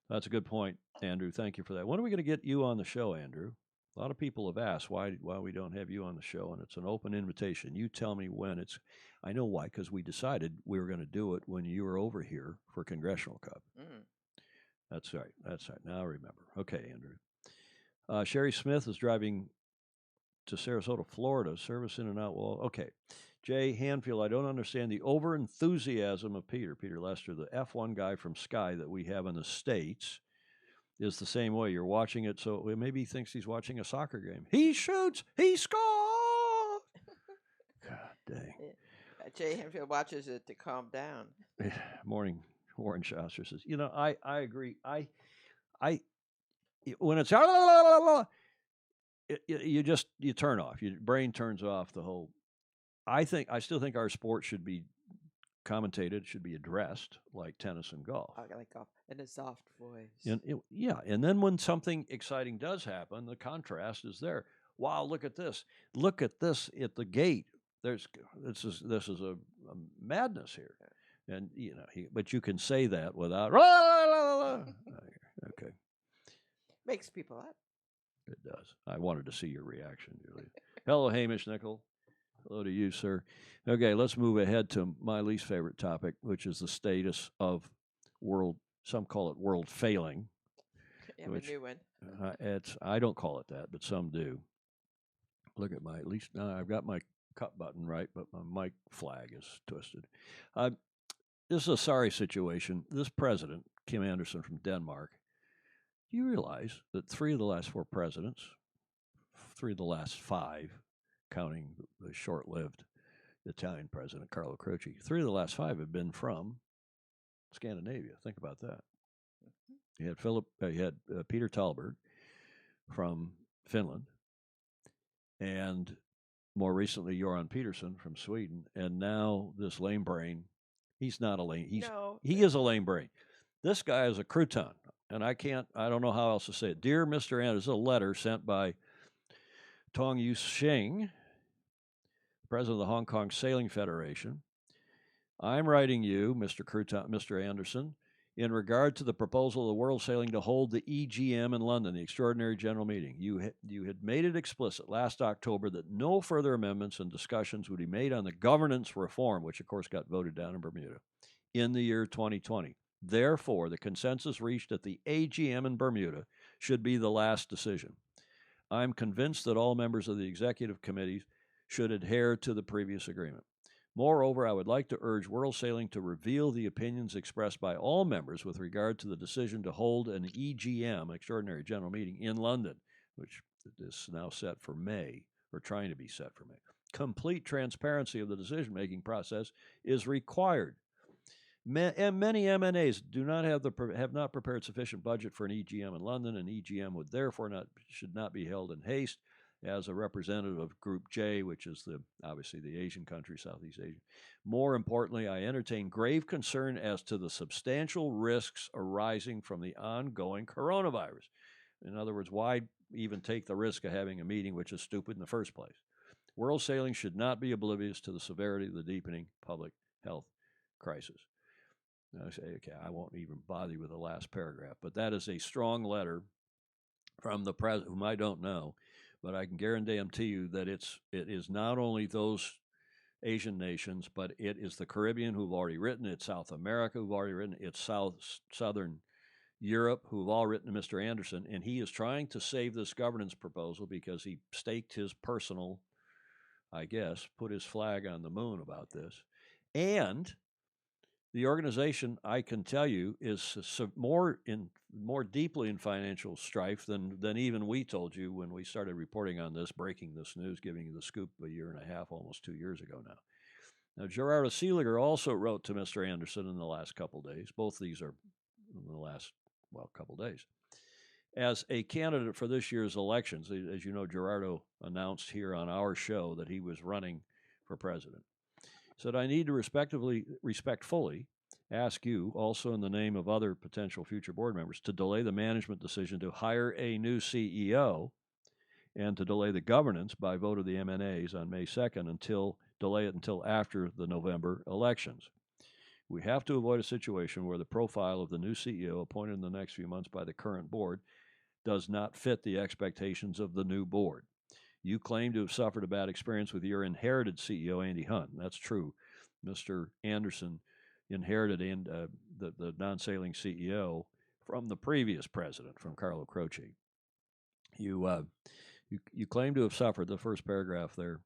that's a good point, Andrew. Thank you for that. When are we going to get you on the show, Andrew? A lot of people have asked why we don't have you on the show, and it's an open invitation. You tell me when it's. I know why, because we decided we were going to do it when you were over here for Congressional Cup. Mm. That's right. That's right. Now I remember. Okay, Andrew. Sherry Smith is driving to Sarasota, Florida. Service in and out. Well, okay. Jay Hanfield, I don't understand the over-enthusiasm of Peter Lester, the F1 guy from Sky that we have in the States, is the same way. You're watching it, so maybe he thinks he's watching a soccer game. He shoots, he scores! God dang. Jay Hanfield watches it to calm down. Morning, Warren Shasser says, I agree. I when it's you turn off. Your brain turns off the whole. I still think our sport should be commentated, should be addressed like tennis and golf. I like golf in a soft voice. And then when something exciting does happen, the contrast is there. Wow, look at this! Look at this at the gate. This is a madness here, and but you can say that without. Okay. Makes people up. It does. I wanted to see your reaction, Julia. Hello, Hamish Nickel. Hello to you, sir. Okay, let's move ahead to my least favorite topic, which is the status of world. Some call it world failing. Yeah, a new one. I don't call it that, but some do. Look at I've got my cut button right, but my mic flag is twisted. This is a sorry situation. This president, Kim Andersen from Denmark, do you realize that 3 of the last 4 presidents, 3 of the last 5, counting the short-lived Italian president, Carlo Croce, 3 of the last 5 have been from Scandinavia. Think about that. You had Phillip, you had Peter Talberg from Finland, and more recently Göran Peterson from Sweden, and now this lame brain. He's not a lame. He is a lame brain. This guy is a crouton, and I don't know how else to say it. Dear Mr. Andersen, this is a letter sent by Tong Yu Shing, president of the Hong Kong Sailing Federation. I'm writing you, Mr. Andersen, in regard to the proposal of the World Sailing to hold the EGM in London, the Extraordinary General Meeting. You had made it explicit last October that no further amendments and discussions would be made on the governance reform, which of course got voted down in Bermuda, in the year 2020. Therefore, the consensus reached at the AGM in Bermuda should be the last decision. I'm convinced that all members of the executive committees should adhere to the previous agreement. Moreover, I would like to urge World Sailing to reveal the opinions expressed by all members with regard to the decision to hold an EGM, Extraordinary General Meeting, in London, which is now set for May, or trying to be set for May. Complete transparency of the decision-making process is required. Many MNAs have not prepared sufficient budget for an EGM in London. An EGM would therefore should not be held in haste. As a representative of Group J, which is obviously the Asian country, Southeast Asia. More importantly, I entertain grave concern as to the substantial risks arising from the ongoing coronavirus. In other words, why even take the risk of having a meeting which is stupid in the first place? World Sailing should not be oblivious to the severity of the deepening public health crisis. I say, okay, I won't even bother you with the last paragraph, but that is a strong letter from the president, whom I don't know. But I can guarantee you that it is not only those Asian nations, but it is the Caribbean who've already written, it's South America who've already written, it's Southern Europe who've all written to Mr. Andersen, and he is trying to save this governance proposal because he staked his personal, I guess, put his flag on the moon about this. And the organization, I can tell you, is more deeply in financial strife than even we told you when we started reporting on this, breaking this news, giving you the scoop a year and a half, almost 2 years ago now. Now, Gerardo Seeliger also wrote to Mr. Andersen in the last couple days. Both these are in the last, couple days. As a candidate for this year's elections, as you know, Gerardo announced here on our show that he was running for president. He said, I need to respectfully ask you, also in the name of other potential future board members, to delay the management decision to hire a new CEO and to delay the governance by vote of the MNAs on May 2nd delay it until after the November elections. We have to avoid a situation where the profile of the new CEO appointed in the next few months by the current board does not fit the expectations of the new board. You claim to have suffered a bad experience with your inherited CEO, Andy Hunt. That's true. Mr. Andersen inherited the non-sailing CEO from the previous president, from Carlo Croce. You claim to have suffered, the first paragraph there,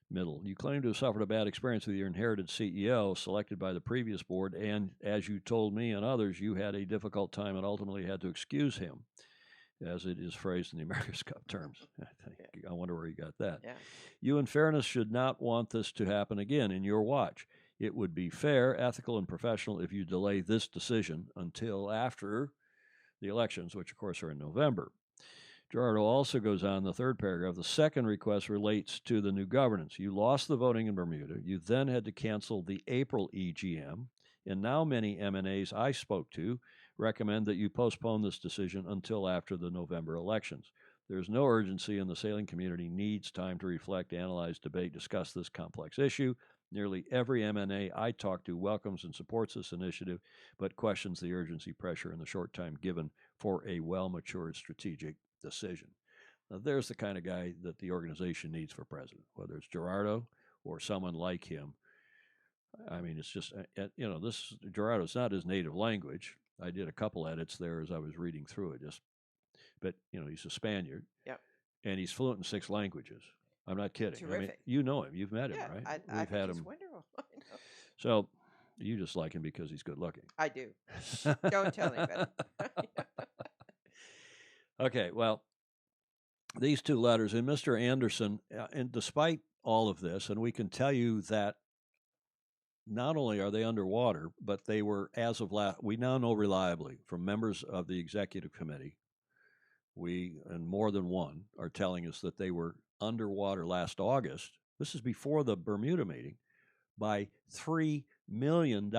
middle, you claim to have suffered a bad experience with your inherited CEO selected by the previous board, and as you told me and others, you had a difficult time and ultimately had to excuse him, as it is phrased in the America's Cup terms. I wonder where you got that. Yeah. You, in fairness, should not want this to happen again in your watch. It would be fair, ethical, and professional if you delay this decision until after the elections, which of course are in November. Gerardo also goes on, the third paragraph, the second request relates to the new governance. You lost the voting in Bermuda. You then had to cancel the April EGM, and now many MNAs I spoke to recommend that you postpone this decision until after the November elections. There's no urgency, and the sailing community needs time to reflect, analyze, debate, discuss this complex issue. Nearly every MNA I talk to welcomes and supports this initiative, but questions the urgency, pressure, and the short time given for a well-matured strategic decision. Now, there's the kind of guy that the organization needs for president, whether it's Gerardo or someone like him. I mean, it's just, this Gerardo's not his native language. I did a couple edits there as I was reading through it, but he's a Spaniard. Yep. And he's fluent in 6 languages. I'm not kidding. Terrific. I mean, you know him. You've met him, Yeah, right? I think he's wonderful. So you just like him because he's good looking. I do. Don't tell anybody. Okay, well, these 2 letters, and Mr. Andersen, and despite all of this, and we can tell you that not only are they underwater, but they were, as of we now know reliably from members of the executive committee, and more than one, are telling us that they were underwater last August. This is before the Bermuda meeting, by $3 million.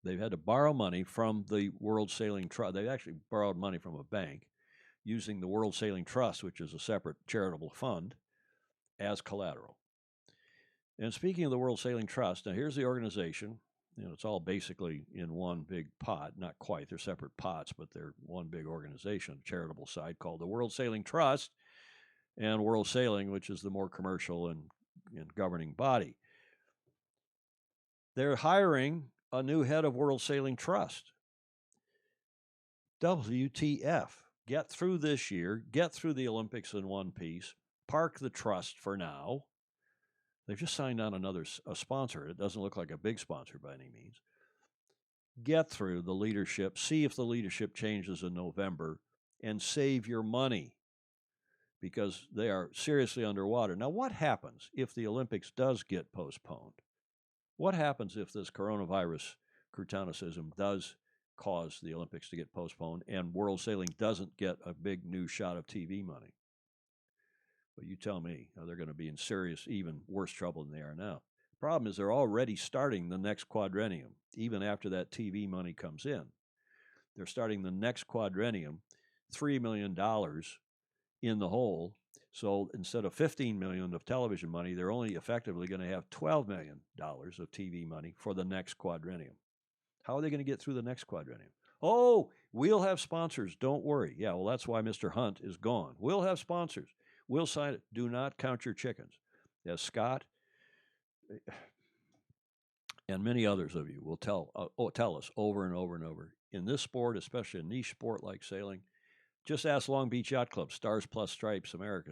They've had to borrow money from the World Sailing Trust. They actually borrowed money from a bank using the World Sailing Trust, which is a separate charitable fund, as collateral. And speaking of the World Sailing Trust, now here's the organization. It's all basically in one big pot. Not quite. They're separate pots, but they're one big organization, charitable side, called the World Sailing Trust, and World Sailing, which is the more commercial and governing body. They're hiring a new head of World Sailing Trust. WTF. Get through this year, get through the Olympics in one piece, park the trust for now. They've just signed on a sponsor. It doesn't look like a big sponsor by any means. Get through the leadership, see if the leadership changes in November, and save your money because they are seriously underwater. Now, what happens if the Olympics does get postponed? What happens if this coronavirus croutonism does cause the Olympics to get postponed and World Sailing doesn't get a big new shot of TV money? Well, you tell me. They're going to be in serious, even worse trouble than they are now. The problem is they're already starting the next quadrennium, even after that TV money comes in. They're starting the next quadrennium, $3 million in the hole. So instead of $15 million of television money, they're only effectively going to have $12 million of TV money for the next quadrennium. How are they going to get through the next quadrennium? Oh, we'll have sponsors. Don't worry. Yeah, well, that's why Mr. Hunt is gone. We'll have sponsors. We'll sign it. Do not count your chickens. As Scott and many others of you will tell us over and over and over. In this sport, especially a niche sport like sailing, just ask Long Beach Yacht Club, Stars Plus Stripes America,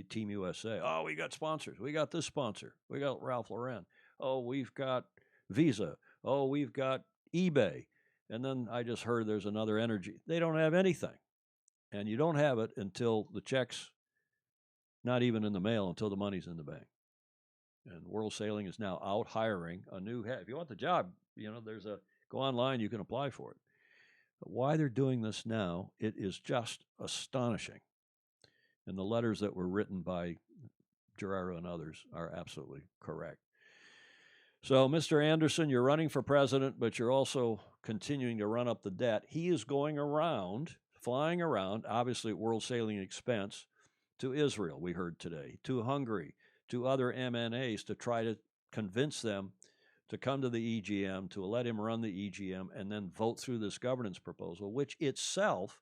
Team USA. Oh, we got sponsors. We got this sponsor. We got Ralph Lauren. Oh, we've got Visa. Oh, we've got eBay. And then I just heard there's another energy. They don't have anything. And you don't have it until the check's not even in the mail, until the money's in the bank. And World Sailing is now out hiring a new head. If you want the job, there's go online, you can apply for it. But why they're doing this now, it is just astonishing. And the letters that were written by Gerardo and others are absolutely correct. So, Mr. Andersen, you're running for president, but you're also continuing to run up the debt. He is going around, flying around, obviously at World Sailing expense, to Israel, we heard today, to Hungary, to other MNAs to try to convince them to come to the EGM, to let him run the EGM, and then vote through this governance proposal, which itself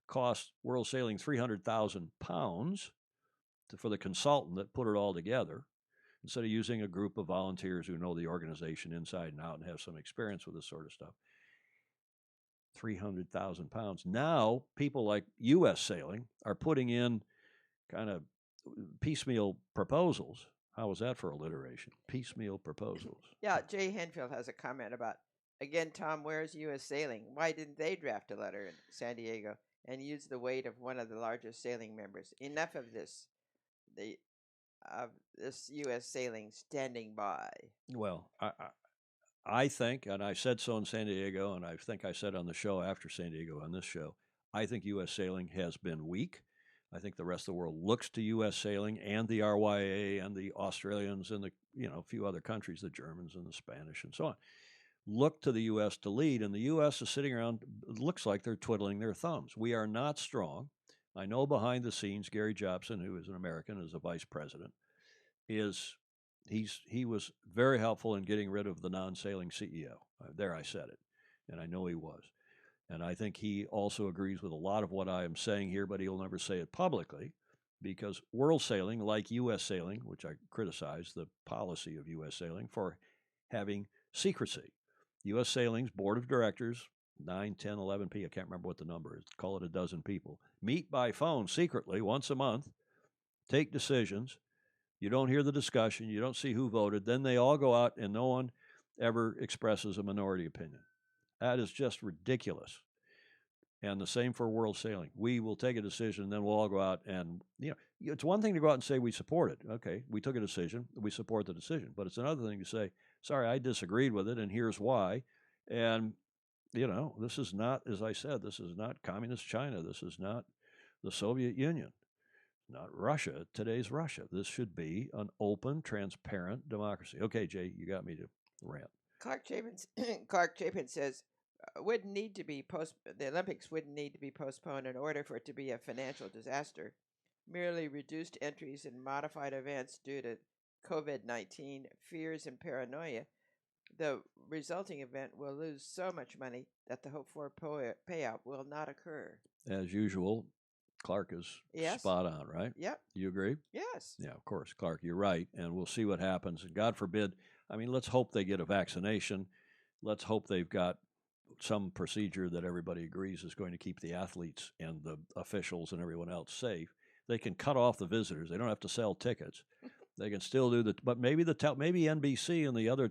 cost World Sailing £300,000 for the consultant that put it all together, instead of using a group of volunteers who know the organization inside and out and have some experience with this sort of stuff. £300,000. Now, people like U.S. Sailing are putting in kind of piecemeal proposals. How was that for alliteration? Piecemeal proposals. Yeah, Jay Henfield has a comment about, again, Tom, where's U.S. Sailing? Why didn't they draft a letter in San Diego and use the weight of one of the largest sailing members? Enough of this. This U.S. Sailing standing by. Well, I think, and I said so in San Diego, and I think I said on the show after San Diego on this show, I think U.S. Sailing has been weak. I think the rest of the world looks to U.S. Sailing and the RYA and the Australians and a few other countries, the Germans and the Spanish and so on, look to the U.S. to lead, and the U.S. is sitting around, it looks like they're twiddling their thumbs. We are not strong. I know behind the scenes, Gary Jobson, who is an American, is a vice president, he was very helpful in getting rid of the non-sailing CEO. There I said it, and I know he was. And I think he also agrees with a lot of what I am saying here, but he'll never say it publicly, because World Sailing, like U.S. Sailing, which I criticize the policy of U.S. Sailing for having secrecy. U.S. Sailing's board of directors, 9, 10, 11 people, I can't remember what the number is, call it a dozen people, meet by phone secretly once a month, take decisions. You don't hear the discussion. You don't see who voted. Then they all go out and no one ever expresses a minority opinion. That is just ridiculous. And the same for World Sailing. We will take a decision, then we'll all go out and, it's one thing to go out and say we support it. Okay, we took a decision, we support the decision. But it's another thing to say, sorry, I disagreed with it, and here's why. And, this is not, as I said, this is not communist China. This is not the Soviet Union, not Russia, today's Russia. This should be an open, transparent democracy. Okay, Jay, you got me to rant. Clark Chapin says, the Olympics wouldn't need to be postponed in order for it to be a financial disaster. Merely reduced entries and modified events due to COVID-19 fears and paranoia. The resulting event will lose so much money that the hoped-for payout will not occur. As usual, Clark is spot on, right? Yep. You agree? Yes. Yeah, of course, Clark, you're right. And we'll see what happens. And God forbid, let's hope they get a vaccination. Let's hope they've got some procedure that everybody agrees is going to keep the athletes and the officials and everyone else safe. They can cut off the visitors. They don't have to sell tickets. They can still do but maybe NBC and the other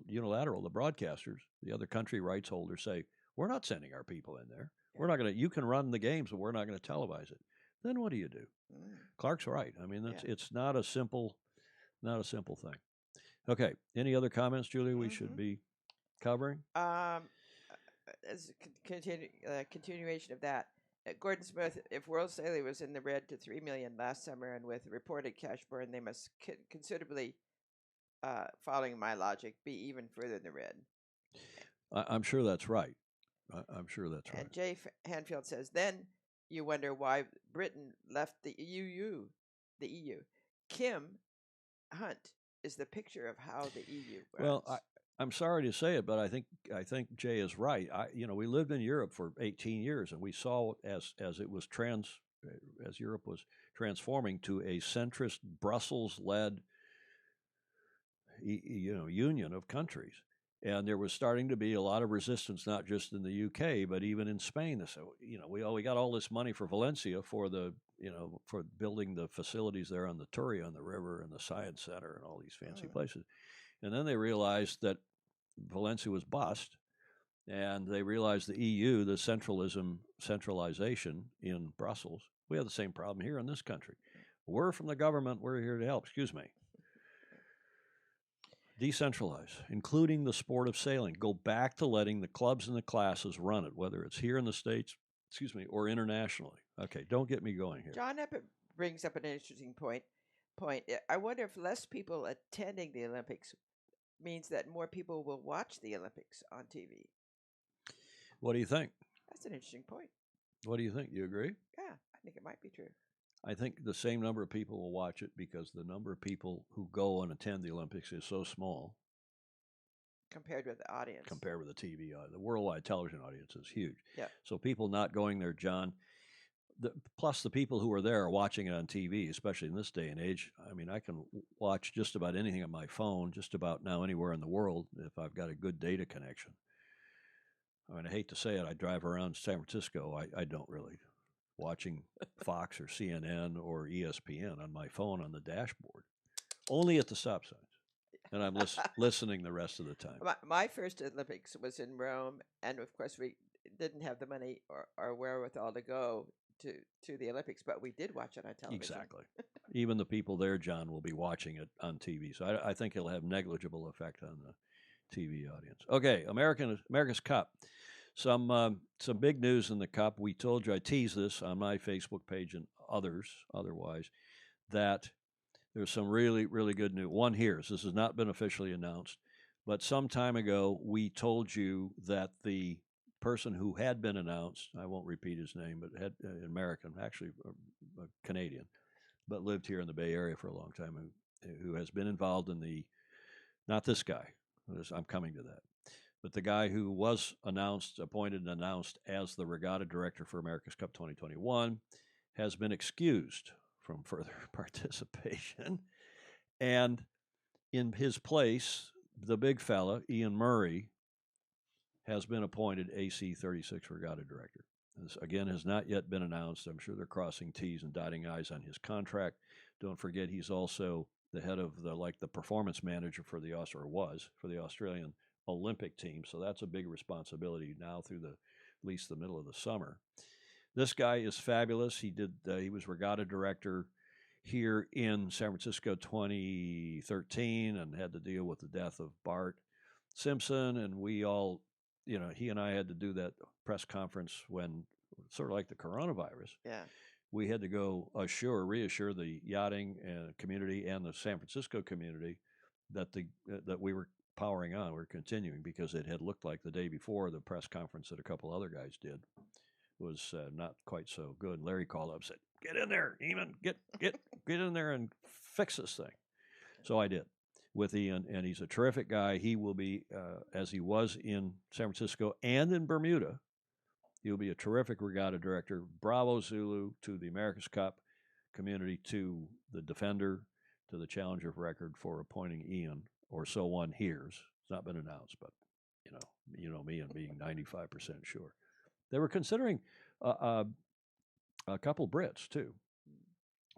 unilateral, the broadcasters, the other country rights holders say, we're not sending our people in there. Yeah. We're not going to, you can run the games, but we're not going to televise it. Then what do you do? Clark's right. It's not a simple thing. Okay. Any other comments, Julia, we should be covering? As a continuation of that, Gordon Smith, if World Sailing was in the red to $3 million last summer, and with reported cash burn, they must considerably, following my logic, be even further in the red. I'm sure that's right. I'm sure that's right. And Jay Hanfield says, then you wonder why Britain left the EU. Kim Hunt is the picture of how the EU runs. Well, I'm sorry to say it, but I think Jay is right. We lived in Europe for 18 years, and we saw as Europe was transforming to a centrist Brussels-led, union of countries, and there was starting to be a lot of resistance, not just in the UK, but even in Spain. So we got all this money for Valencia for for building the facilities there on the Turia on the river and the Science Center and all these fancy places. And then they realized that Valencia was bust, and they realized the EU, the centralization in Brussels. We have the same problem here in this country. We're from the government. We're here to help. Excuse me. Decentralize, including the sport of sailing. Go back to letting the clubs and the classes run it, whether it's here in the States, or internationally. Okay, don't get me going here. John Emmett brings up an interesting point. I wonder if less people attending the Olympics means that more people will watch the Olympics on TV. What do you think? That's an interesting point. What do you think? You agree? Yeah, I think it might be true. I think the same number of people will watch it because the number of people who go and attend the Olympics is so small compared with the audience. Compared with the TV, the worldwide television audience is huge. Yeah. So people not going there, John, plus the people who are there are watching it on TV, especially in this day and age. I mean, I can watch just about anything on my phone, just about now anywhere in the world if I've got a good data connection. I mean, I hate to say it, I drive around San Francisco. I don't really. Watching Fox or CNN or ESPN on my phone on the dashboard, only at the stop signs, and I'm listening the rest of the time. My first Olympics was in Rome, and of course we didn't have the money or wherewithal to go to the Olympics, but we did watch it on television. Exactly. Even the people there, John, will be watching it on TV, so I think it'll have negligible effect on the TV audience. Okay, America's Cup. Some big news in the Cup. We told you, I teased this on my Facebook page and otherwise, that there's some really, really good news. One here, this has not been officially announced, but some time ago we told you that the person who had been announced, I won't repeat his name, but had an American, actually a Canadian, but lived here in the Bay Area for a long time, who has been involved in not this guy, I'm coming to that, but the guy who was appointed and announced as the regatta director for America's Cup 2021 has been excused from further participation. And in his place, the big fella, Iain Murray, has been appointed AC 36 regatta director. This, again, has not yet been announced. I'm sure they're crossing T's and dotting I's on his contract. Don't forget, he's also the head of the performance manager for the Australian Olympic team, so that's a big responsibility now through at least the middle of the summer. This guy is fabulous. He was regatta director here in San Francisco 2013 and had to deal with the death of Bart Simpson, and we all, he and I had to do that press conference when, sort of like the coronavirus. Yeah. We had to go reassure the yachting community and the San Francisco community that we were powering on. We're continuing because it had looked like the day before the press conference that a couple other guys did was not quite so good. Larry called up and said, "Get in there, Ehman, get in there and fix this thing." So I did with Iain, and he's a terrific guy. He will be, as he was in San Francisco and in Bermuda, he'll be a terrific regatta director. Bravo Zulu to the America's Cup community, to the Defender, to the Challenger of Record for appointing Iain, or so one hears. It's not been announced, but you know me and being 95% sure. They were considering a couple Brits too,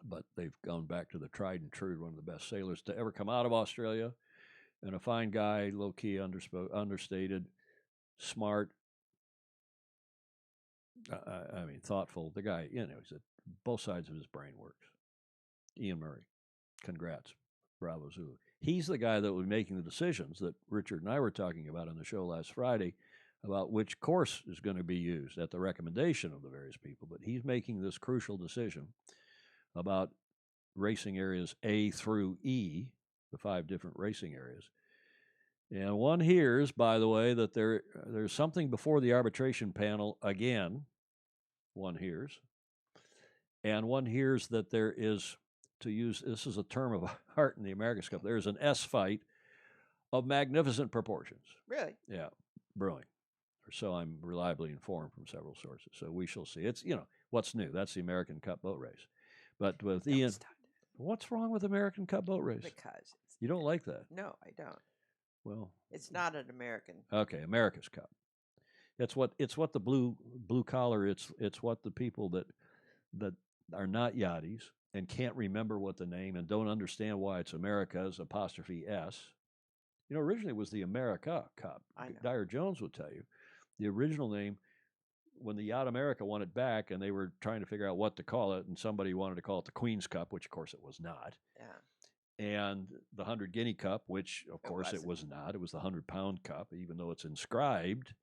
but they've gone back to the tried and true, one of the best sailors to ever come out of Australia, and a fine guy, low key, understated, smart. I mean, thoughtful. The guy, he's at both sides of his brain works. Iain Murray, congrats, Bravo Zulu. He's the guy that will be making the decisions that Richard and I were talking about on the show last Friday about which course is going to be used at the recommendation of the various people. But he's making this crucial decision about racing areas A through E, the 5 different racing areas. And one hears, by the way, that there's something before the arbitration panel again. One hears. And one hears that there is, this is a term of art in the America's Cup, there's an S fight of magnificent proportions. Really? Yeah, brewing. Or so I'm reliably informed from several sources. So we shall see. It's, what's new? That's the American Cup boat race. But with Iain, what's wrong with American Cup boat race? Because you don't like that? No, I don't. Well, it's not an American. Okay, America's Cup. It's what the blue collar. It's what the people that are not yachties and can't remember what the name and don't understand why it's America's apostrophe S. Originally it was the America Cup. I know. Dyer Jones would tell you the original name, when the Yacht America won it back and they were trying to figure out what to call it, and somebody wanted to call it the Queen's Cup, which of course it was not. Yeah. and the 100 Guinea Cup, which, of course, it was not. It was the 100-pound cup, even though it's inscribed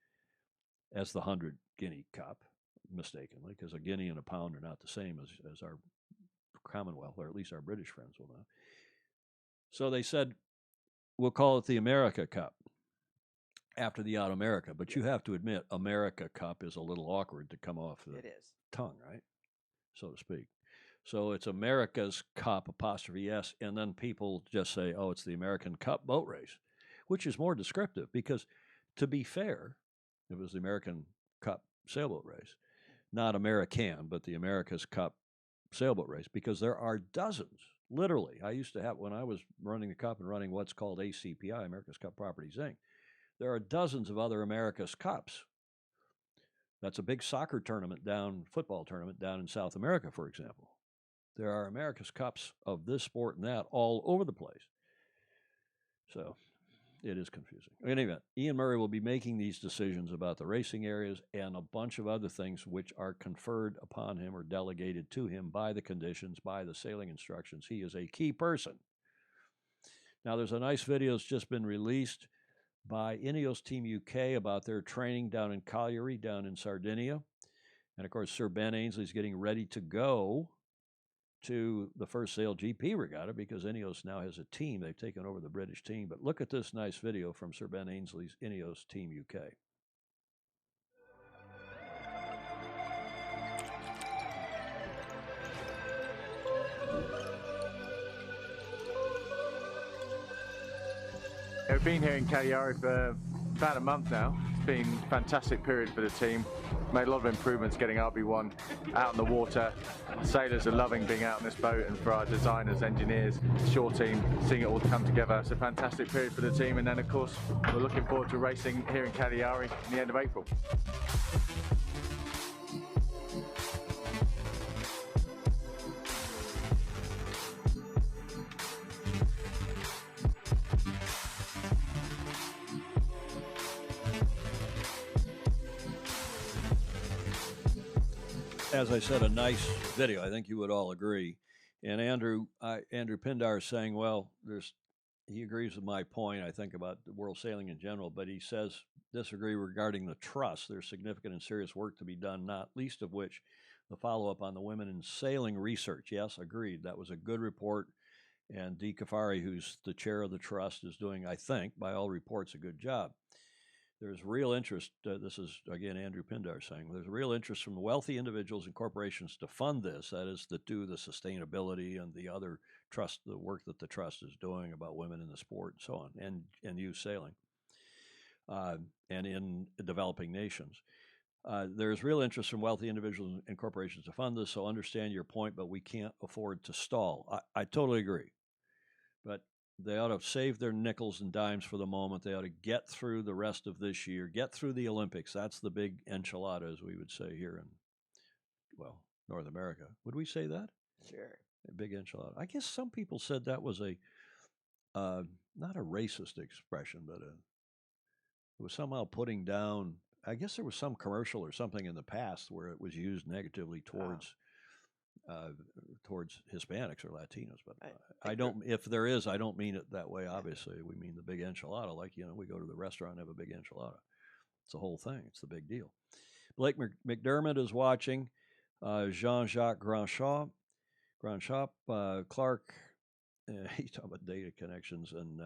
as the 100 Guinea Cup, mistakenly, because a guinea and a pound are not the same as our Commonwealth, or at least our British friends will know. So they said, we'll call it the America Cup after the Yacht America. But you have to admit, America Cup is a little awkward to come off the tongue, right? So to speak. So it's America's Cup, apostrophe S, and then people just say, oh, it's the American Cup boat race, which is more descriptive because, to be fair, it was the American Cup sailboat race, not American, but the America's Cup sailboat race, because there are dozens, literally. I used to have, when I was running the Cup and running what's called ACPI, America's Cup Properties Inc., there are dozens of other America's Cups. That's a big soccer tournament football tournament down in South America, for example. There are America's Cups of this sport and that all over the place. So it is confusing. In any event, Iain Murray will be making these decisions about the racing areas and a bunch of other things which are conferred upon him or delegated to him by the conditions, by the sailing instructions. He is a key person. Now, there's a nice video that's just been released by Ineos Team UK about their training down in Cagliari, down in Sardinia. And, of course, Sir Ben Ainsley's getting ready to go to the first SailGP regatta because Ineos now has a team. They've taken over the British team. But look at this nice video from Sir Ben Ainsley's Ineos Team UK. We've been here in Cagliari for about a month now. It's been a fantastic period for the team. Made a lot of improvements getting RB1 out on the water. Sailors are loving being out on this boat, and for our designers, engineers, shore team, seeing it all come together. It's a fantastic period for the team, and then of course we're looking forward to racing here in Cagliari in the end of April. As I said, a nice video. I think you would all agree. And Andrew Pindar is saying, well, he agrees with my point, I think, about the world sailing in general, but he says disagree regarding the trust. There's significant and serious work to be done, not least of which the follow-up on the women in sailing research. Yes, agreed. That was a good report. And Dee Kafari, who's the chair of the trust, is doing, I think, by all reports, a good job. There's real interest, this is, again, Andrew Pindar saying, there's real interest from wealthy individuals and corporations to fund this, that is, to do the sustainability and the other trust, the work that the trust is doing about women in the sport and so on, and youth sailing, and in developing nations. There's real interest from wealthy individuals and corporations to fund this, so understand your point, but we can't afford to stall. I totally agree. But they ought to save their nickels and dimes for the moment. They ought to get through the rest of this year, get through the Olympics. That's the big enchilada, as we would say here in, well, North America. Would we say that? Sure. A big enchilada. I guess some people said that was not a racist expression, but it was somehow putting down, I guess there was some commercial or something in the past where it was used negatively towards Hispanics or Latinos, but I don't. If there is, I don't mean it that way. Obviously, we mean the big enchilada. Like we go to the restaurant and have a big enchilada. It's the whole thing. It's the big deal. Blake McDermott is watching. Jean-Jacques Grandchamp, Clark. He's talking about data connections, and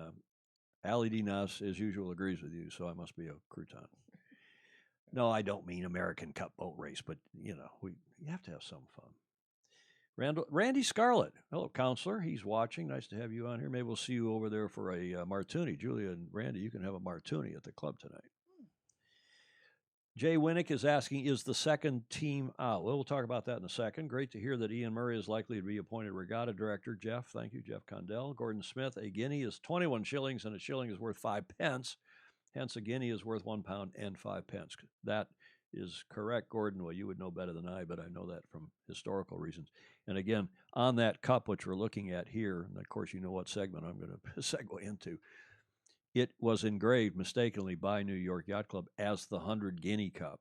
Ali Dinas, as usual, agrees with you. So I must be a crouton. No, I don't mean American Cup boat race, but you have to have some fun. Randy Scarlett. Hello, counselor. He's watching. Nice to have you on here. Maybe we'll see you over there for a martini. Julia and Randy, you can have a martini at the club tonight. Jay Winnick is asking, is the second team out? Well, we'll talk about that in a second. Great to hear that Iain Murray is likely to be appointed regatta director. Jeff, thank you. Jeff Condell. Gordon Smith, a guinea is 21 shillings and a shilling is worth 5 pence. Hence, a guinea is worth £1 and 5 pence. That is correct, Gordon. Well, you would know better than I, but I know that from historical reasons. And again, on that cup, which we're looking at here, and of course you know what segment I'm going to segue into, it was engraved mistakenly by New York Yacht Club as the 100 Guinea Cup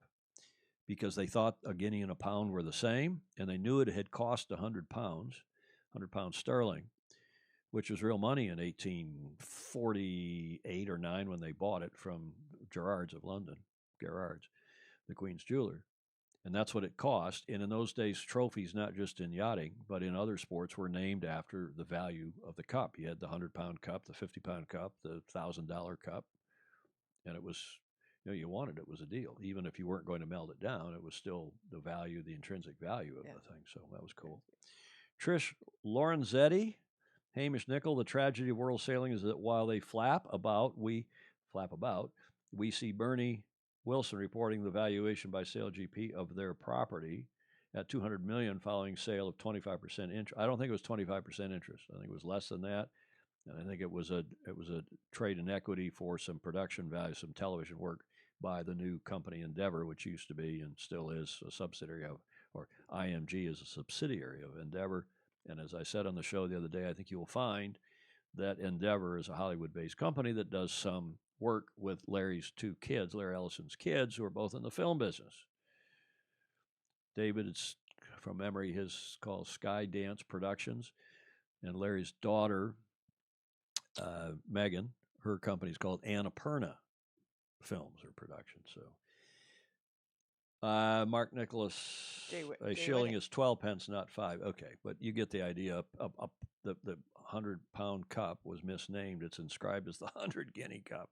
because they thought a guinea and a pound were the same, and they knew it had cost £100 sterling. which was real money in 1848 or 9 when they bought it from Gerard's of London, Gerard's, the Queen's jeweler. And that's what it cost. And in those days, trophies, not just in yachting, but in other sports, were named after the value of the cup. You had the 100-pound cup, the 50-pound cup, the $1,000 cup. And it was, you wanted it was a deal. Even if you weren't going to melt it down, it was still the value, the intrinsic value of the thing. So that was cool. Trish Lorenzetti, Hamish Nickel, the tragedy of world sailing is that while they flap about, we see Bernie Wilson reporting the valuation by SailGP of their property at $200 million following sale of 25% interest. I don't think it was 25% interest. I think it was less than that. And I think it was a trade in equity for some production value, some television work by the new company Endeavor, which used to be and still is a subsidiary of, or IMG is a subsidiary of Endeavor. And as I said on the show the other day, I think you will find that Endeavor is a Hollywood-based company that does some work with Larry's two kids, Larry Ellison's kids, who are both in the film business. David, it's from memory, his called Sky Dance Productions. And Larry's daughter, Megan, her company's called Annapurna Films or Productions. So, Mark Nicholas, a shilling is 12 pence, not 5. Okay, but you get the idea. The 100-pound cup was misnamed. It's inscribed as the 100 Guinea Cup,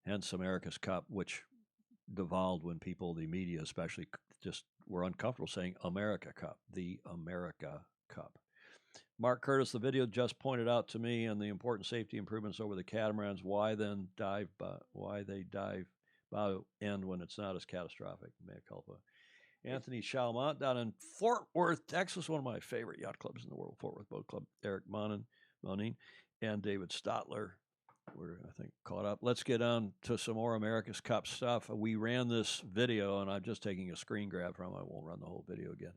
hence America's Cup, which devolved when people, the media especially, just were uncomfortable saying America Cup, the America Cup. Mark Curtis, the video just pointed out to me and the important safety improvements over the catamarans. Why they dive bow end when it's not as catastrophic? Mea culpa. Anthony Chalmont down in Fort Worth, Texas, one of my favorite yacht clubs in the world, Fort Worth Boat Club. Eric Monin, and David Stotler. We're, I think, caught up. Let's get on to some more America's Cup stuff. We ran this video, and I'm just taking a screen grab from it. I won't run the whole video again.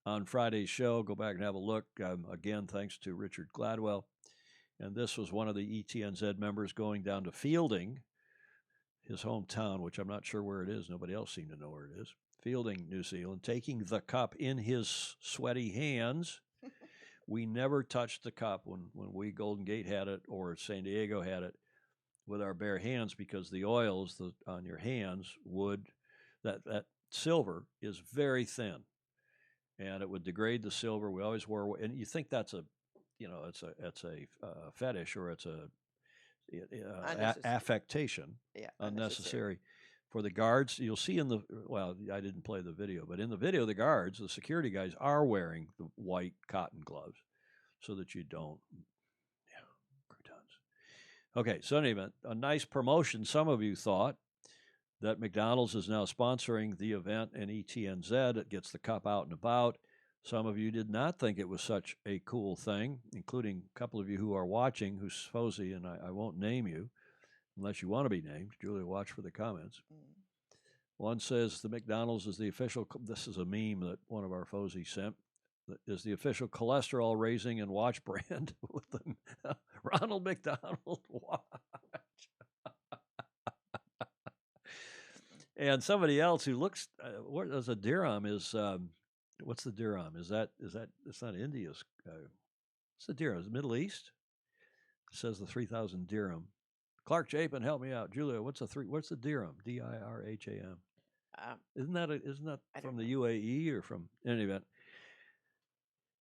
On Friday's show, go back and have a look. Again, thanks to Richard Gladwell. And this was one of the ETNZ members going down to Fielding, his hometown, which I'm not sure where it is. Nobody else seemed to know where it is. Fielding, New Zealand, taking the cup in his sweaty hands. We never touched the cup when we Golden Gate had it or San Diego had it with our bare hands because the oils on your hands would, that silver is very thin. And it would degrade the silver. We always wore, and you think that's a fetish or it's a affectation, unnecessary. For the guards, you'll see I didn't play the video, but in the video, the guards, the security guys, are wearing the white cotton gloves so that you don't, croutons. Okay, so in any event, a nice promotion. Some of you thought that McDonald's is now sponsoring the event in ETNZ. It gets the cup out and about. Some of you did not think it was such a cool thing, including a couple of you who are watching, who's Fozy, and I won't name you unless you want to be named. Julia, watch for the comments. One says the McDonald's is the official, this is a meme that one of our Fozy sent, is the official cholesterol raising and watch brand with the Ronald McDonald watch. And somebody else who looks, what is a dirham is, what's the dirham? Is that, it's not India's, what's the dirham? Is it Middle East? It says the 3,000 dirham. Clark Chapin, help me out. Julia, what's the dirham? DIRHAM. Isn't that from the UAE or from, in any event?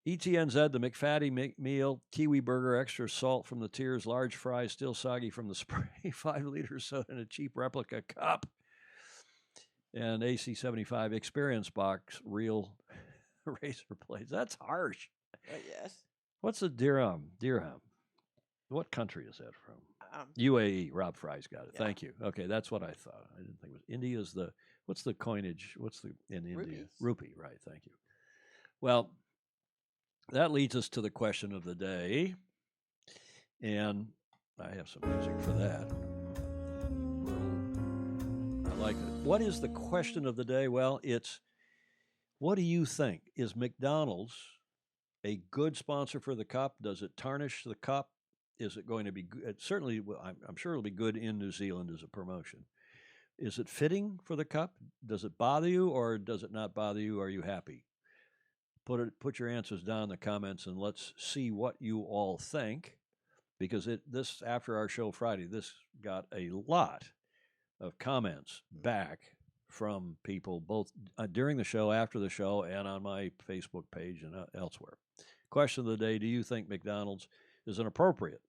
ETNZ, the McFatty meal, kiwi burger, extra salt from the tiers, large fries, still soggy from the spray, 5 liters soda in a cheap replica cup. And AC75 experience box, real razor blades. That's harsh. Yes. What's a dirham? Dirham. What country is that from? UAE. Rob Fry's got it. Yeah. Thank you. Okay, that's what I thought. I didn't think it was. India's the, what's the coinage? What's the, in India? Rupees. Rupee, right. Thank you. Well, that leads us to the question of the day. And I have some music for that. I like it. What is the question of the day? Well, it's, what do you think? Is McDonald's a good sponsor for the cup? Does it tarnish the cup? Is it going to be good? Certainly, I'm sure it'll be good in New Zealand as a promotion. Is it fitting for the cup? Does it bother you or does it not bother you? Are you happy? Put your answers down in the comments, and let's see what you all think. Because this after our show Friday, this got a lot of comments back from people both during the show, after the show, and on my Facebook page and elsewhere. Question of the day: do you think McDonald's is an appropriate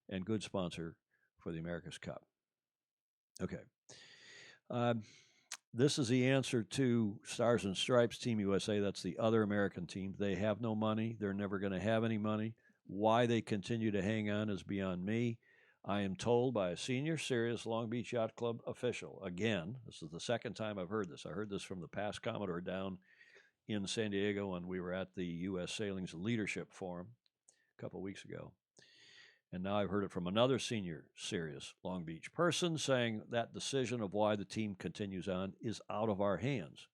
and good sponsor for the America's Cup? Okay. This is the answer to Stars and Stripes Team USA. That's the other American team. They have no money. They're never going to have any money. Why they continue to hang on is beyond me. I am told by a senior serious Long Beach Yacht Club official. Again, this is the second time I've heard this. I heard this from the past Commodore down in San Diego when we were at the U.S. Sailing's Leadership Forum a couple of weeks ago. And now I've heard it from another senior serious Long Beach person saying that decision of why the team continues on is out of our hands.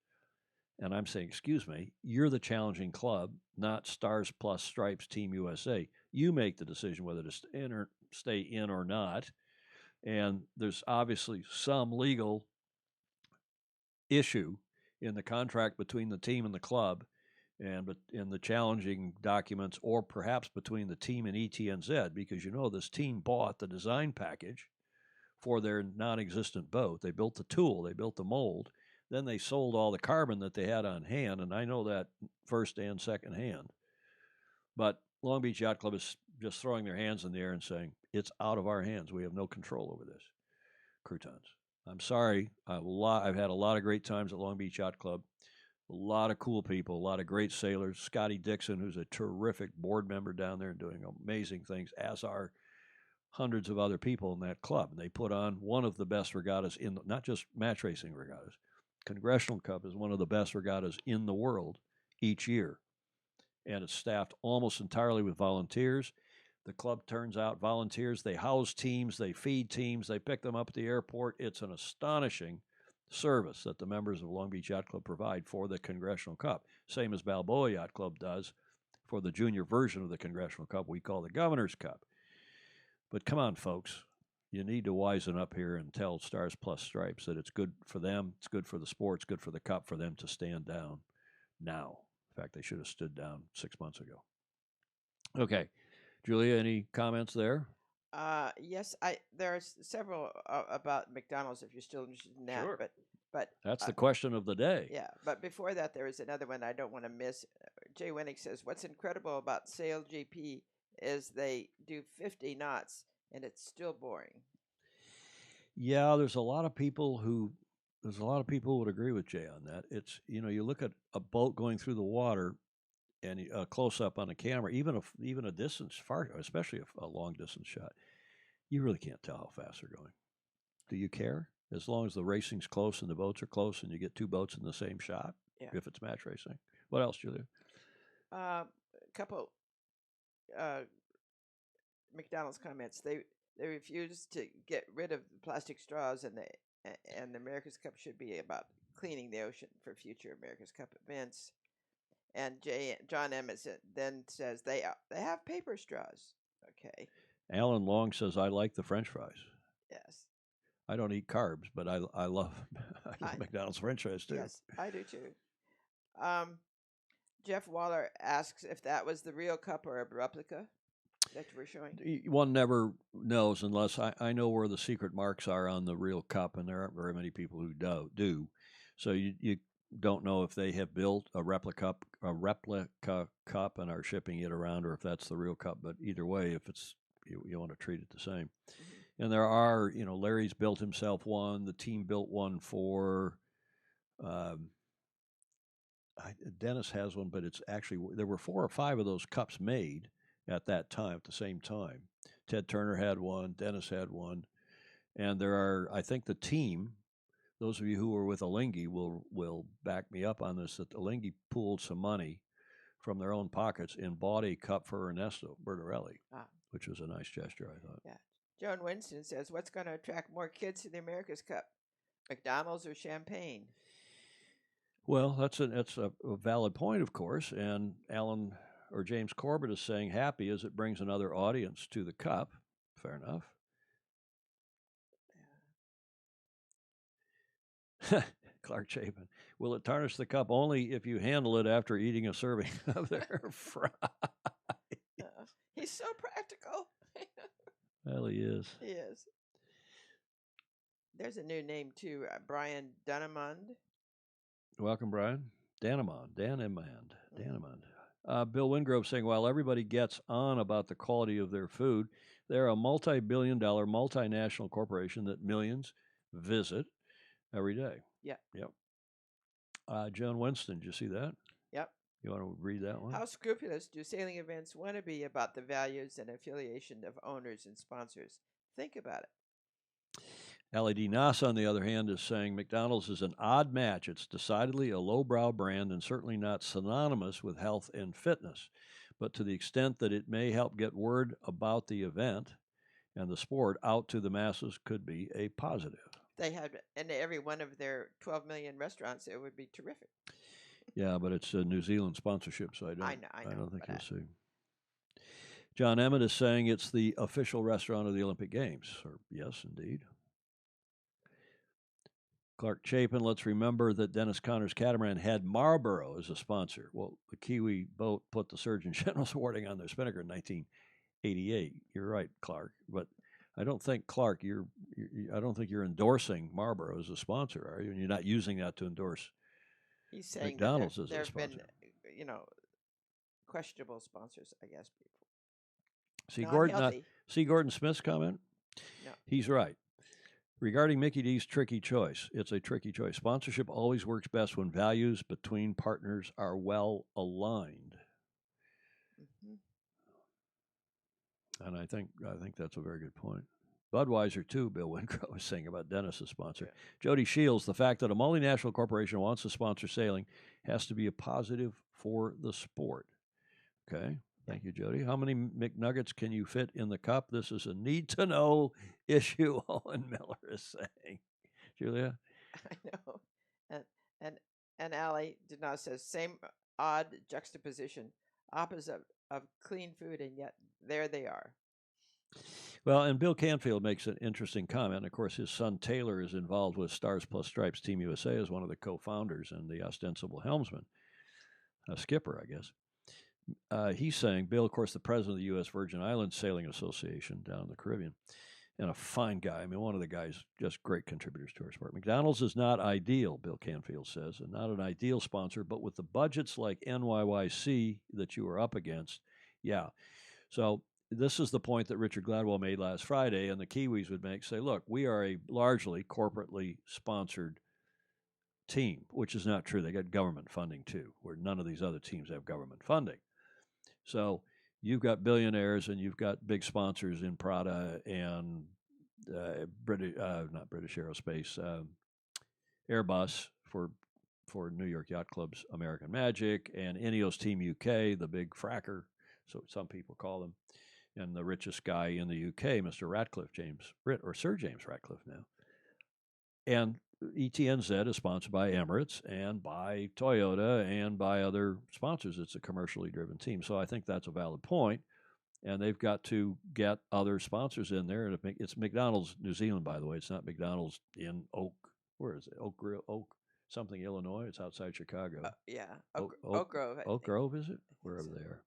And I'm saying, excuse me, you're the challenging club, not Stars Plus Stripes Team USA. You make the decision whether to stay in or not. And there's obviously some legal issue in the contract between the team and the club, and in the challenging documents, or perhaps between the team and ETNZ, because this team bought the design package for their non-existent boat. They built the tool, they built the mold, then they sold all the carbon that they had on hand, and I know that first and second hand. But Long Beach Yacht Club is just throwing their hands in the air and saying, it's out of our hands. We have no control over this. Croutons. I'm sorry. I've had a lot of great times at Long Beach Yacht Club. A lot of cool people, a lot of great sailors. Scotty Dixon, who's a terrific board member down there and doing amazing things, as are hundreds of other people in that club. And they put on one of the best regattas not just match racing regattas. Congressional Cup is one of the best regattas in the world each year. And it's staffed almost entirely with volunteers. The club turns out volunteers. They house teams. They feed teams. They pick them up at the airport. It's an astonishing service that the members of Long Beach Yacht Club provide for the Congressional Cup. Same as Balboa Yacht Club does for the junior version of the Congressional Cup we call the Governor's Cup. But come on, folks. You need to wisen up here and tell Stars Plus Stripes that it's good for them, it's good for the sport, it's good for the Cup for them to stand down now. In fact, they should have stood down 6 months ago. Okay. Julia, any comments there? Yes, there are several about McDonald's if you're still interested in that. Sure. But That's the question of the day. Yeah, but before that, there is another one I don't want to miss. Jay Winnick says, what's incredible about SailGP is they do 50 knots, and it's still boring. Yeah, there's a lot of people who would agree with Jay on that. It's, you look at a boat going through the water and a close up on a camera, even a distance far, especially a long distance shot, you really can't tell how fast they're going. Do you care? As long as the racing's close and the boats are close and you get two boats in the same shot, if it's match racing. What else, Julia? A couple McDonald's comments. They refuse to get rid of the plastic straws, and the America's Cup should be about cleaning the ocean for future America's Cup events. And John Emmett then says they have paper straws. Okay. Alan Long says, I like the French fries. Yes. I don't eat carbs, but I love McDonald's French fries too. Yes, I do too. Jeff Waller asks if that was the real cup or a replica that you were showing. One never knows unless I know where the secret marks are on the real cup, and there aren't very many people who do. So you don't know if they have built a replica cup and are shipping it around, or if that's the real cup. But either way, if it's you want to treat it the same. Mm-hmm. And there are, Larry's built himself one. The team built one for. Dennis has one, but it's actually there were 4 or 5 of those cups made at that time, at the same time. Ted Turner had one. Dennis had one, and there are. I think the team. Those of you who were with Alinghi will back me up on this. That Alinghi pooled some money from their own pockets and bought a cup for Ernesto Bertarelli, which was a nice gesture, I thought. Yeah. Joan Winston says, what's going to attract more kids to the America's Cup, McDonald's or champagne? Well, that's a valid point, of course, and Alan or James Corbett is saying happy as it brings another audience to the Cup. Fair enough. Clark Chapin. Will it tarnish the cup only if you handle it after eating a serving of their fry? He's so practical. Well, he is. He is. There's a new name too, Brian Dunamond. Welcome, Brian. Danamond. Bill Wingrove saying, while everybody gets on about the quality of their food, they're a multi-billion-dollar multinational corporation that millions visit every day. Yep. Joan Winston, did you see that? Yep. You want to read that one? How scrupulous do sailing events want to be about the values and affiliation of owners and sponsors? Think about it. LED NASA, on the other hand, is saying McDonald's is an odd match. It's decidedly a lowbrow brand and certainly not synonymous with health and fitness. But to the extent that it may help get word about the event and the sport out to the masses could be a positive. They had in every one of their 12 million restaurants, it would be terrific. Yeah, but it's a New Zealand sponsorship, so I know, don't think you'll but see. John Emmett is saying it's the official restaurant of the Olympic Games. Yes, indeed. Clark Chapin, let's remember that Dennis Connor's catamaran had Marlboro as a sponsor. Well, the Kiwi boat put the Surgeon General's wording on their spinnaker in 1988. You're right, Clark. But I don't think, Clark, I don't think you're endorsing Marlboro as a sponsor, are you? And you're not using that to endorse He's saying McDonald's as there a have been, sponsor. questionable sponsors, I guess. See Gordon Smith's comment? No. He's right. Regarding Mickey D's tricky choice, it's a tricky choice. Sponsorship always works best when values between partners are well aligned. Mm-hmm. And I think that's a very good point. Budweiser, too, Bill Wincrow was saying about Dennis's sponsor. Yeah. Jody Shields, the fact that a multinational corporation wants to sponsor sailing has to be a positive for the sport. Okay. Thank you, Jody. How many McNuggets can you fit in the cup? This is a need-to-know issue, Owen Miller is saying. Julia? I know. And Allie did not say same odd juxtaposition, opposite of clean food, and yet there they are. Well, and Bill Canfield makes an interesting comment. Of course, his son Taylor is involved with Stars Plus Stripes Team USA as one of the co-founders and the ostensible helmsman, a skipper, I guess. He's saying, Bill, of course, the president of the U.S. Virgin Islands Sailing Association down in the Caribbean, and a fine guy. I mean, one of the guys, just great contributors to our sport. McDonald's is not ideal, Bill Canfield says, and not an ideal sponsor, but with the budgets like NYYC that you are up against, yeah. So this is the point that Richard Gladwell made last Friday, and the Kiwis would say, look, we are a largely corporately sponsored team, which is not true. They got government funding, too, where none of these other teams have government funding. So you've got billionaires and you've got big sponsors in Prada and not British Aerospace, Airbus for New York Yacht Club's American Magic, and Ineos Team UK, the big fracker, so some people call them, and the richest guy in the UK, Mr. Sir James Ratcliffe now. And ETNZ is sponsored by Emirates and by Toyota and by other sponsors. It's a commercially driven team. So I think that's a valid point. And they've got to get other sponsors in there. And it's McDonald's New Zealand, by the way. It's not McDonald's in where is it? Oak something, Illinois. It's outside Chicago. Oak Grove. Oak Grove, is it? Wherever they are.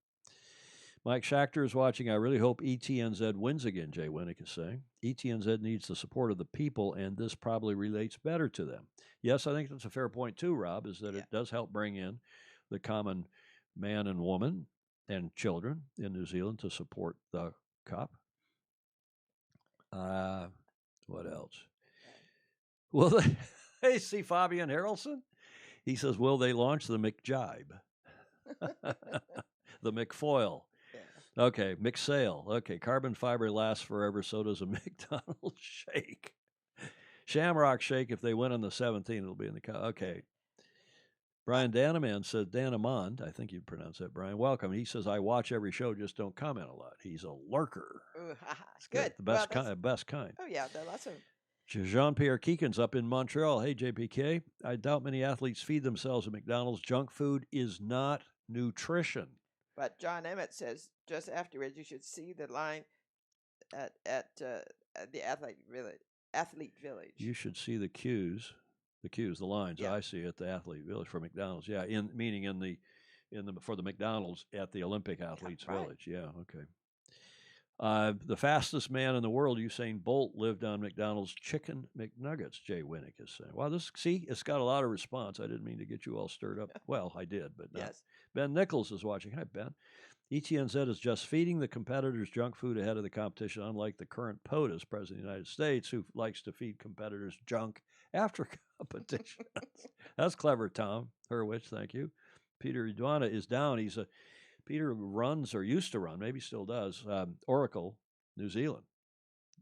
Mike Schachter is watching. I really hope ETNZ wins again, Jay Winnick is saying. ETNZ needs the support of the people, and this probably relates better to them. Yes, I think that's a fair point, too, Rob, is that it does help bring in the common man and woman and children in New Zealand to support the Cup. What else? Will they see Fabian Harrelson? He says, will they launch the McJibe? The McFoil. Okay, McSail. Okay, carbon fiber lasts forever, so does a McDonald's shake. Shamrock Shake, if they win on the 17th, it'll be in the cup. Okay. Brian Danamond said, Danamond, I think you'd pronounce that, Brian. Welcome. He says, I watch every show, just don't comment a lot. He's a lurker. Ooh, good. The best kind. Oh, yeah, there are lots of... Jean-Pierre Keegan's up in Montreal. Hey, JPK. I doubt many athletes feed themselves at McDonald's. Junk food is not nutrition. But John Emmett says, just afterwards, you should see the line at the Athlete Village. You should see the queues The queues, the lines. Yeah. I see at the Athlete Village for McDonald's. Yeah, meaning in the for the McDonald's at the Olympic Athletes right. Village. Yeah, okay. The fastest man in the world, Usain Bolt, lived on McDonald's Chicken McNuggets, Jay Winnick is saying. Wow, it's got a lot of response. I didn't mean to get you all stirred up. Well, I did, but not. Yes. Ben Nichols is watching. Hi, Ben. ETNZ is just feeding the competitors junk food ahead of the competition, unlike the current POTUS, President of the United States, who likes to feed competitors junk after competition. That's clever, Tom Hurwitz. Thank you. Peter Iduana is down. Peter runs or used to run, maybe still does, Oracle, New Zealand,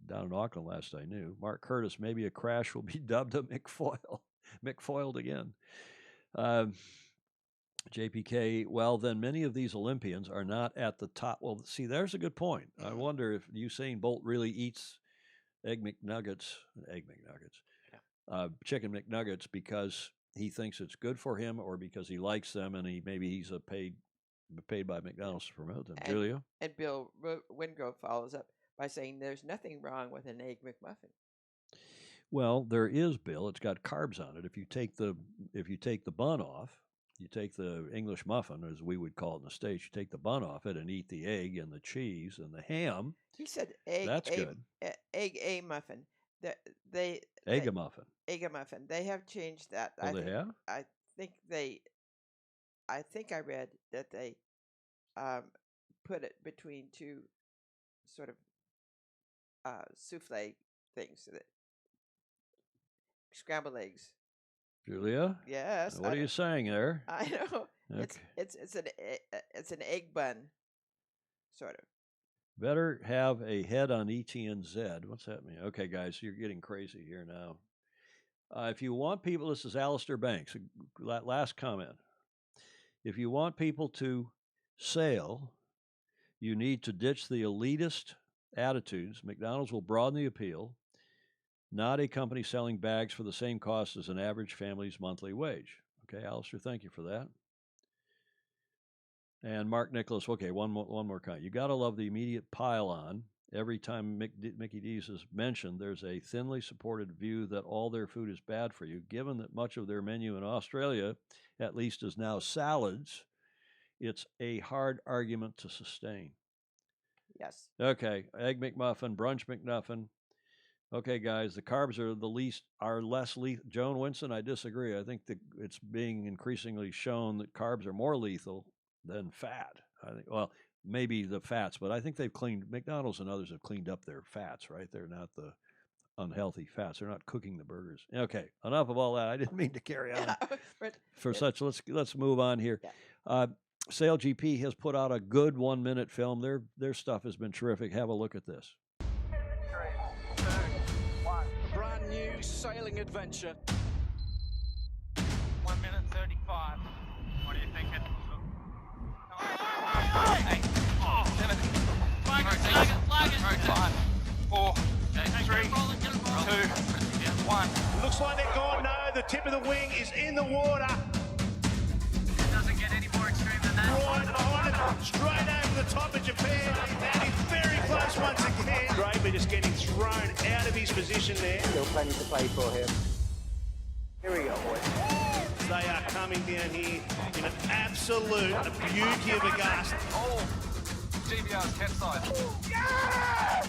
down in Auckland last I knew. Mark Curtis, maybe a crash will be dubbed a McFoyle. McFoiled again. JPK, well, then many of these Olympians are not at the top. Well, see, there's a good point. I wonder if Usain Bolt really eats Chicken McNuggets because he thinks it's good for him or because he likes them and he's paid by McDonald's to promote them. Julia? And Bill Wingrove follows up by saying there's nothing wrong with an Egg McMuffin. Well, there is, Bill. It's got carbs on it. If you take the bun off, you take the English muffin, as we would call it in the States, you take the bun off it and eat the egg and the cheese and the ham. He said egg. That's good. Egg a muffin. Egg a muffin. Egg a muffin. They have changed that. Oh, they have? I think I read that they put it between two sort of souffle things, so that scrambled eggs. Julia? Yes. What are you saying there? I know. Okay. It's an egg bun, sort of. Better have a head on ETNZ. What's that mean? Okay, guys, you're getting crazy here now. If you want people, this is Alistair Banks, last comment. If you want people to sail, you need to ditch the elitist attitudes. McDonald's will broaden the appeal, not a company selling bags for the same cost as an average family's monthly wage. Okay, Alistair, thank you for that. And Mark Nicholas, okay, one more comment. You got to love the immediate pile on. Every time Mickey D's is mentioned, there's a thinly supported view that all their food is bad for you. Given that much of their menu in Australia, at least, is now salads, it's a hard argument to sustain. Yes. Okay, Egg McMuffin, Brunch McMuffin. Okay, guys, the carbs are less lethal. Joan Winston, I disagree. I think that it's being increasingly shown that carbs are more lethal than fat. I think, well, maybe the fats, but I think McDonald's and others have cleaned up their fats, right? They're not the unhealthy fats. They're not cooking the burgers. Okay, enough of all that. I didn't mean to carry on. Let's move on here. Yeah. SailGP has put out a good 1-minute film. Their stuff has been terrific. Have a look at this. 3, 2, 1. Brand new sailing adventure. 1 minute 35. What are you thinking? 8, 7, flag it. 5, 4, 3, 2, 1. Looks like they're gone. No, the tip of the wing is in the water. It doesn't get any more extreme than that. Right behind it, straight over the top of Japan. That is very close once again. Gravely just getting thrown out of his position there. Still plenty to play for here. Here we go, boys. They are coming down here in an absolute beauty of a gust. Oh, GBR's capsized. Yeah!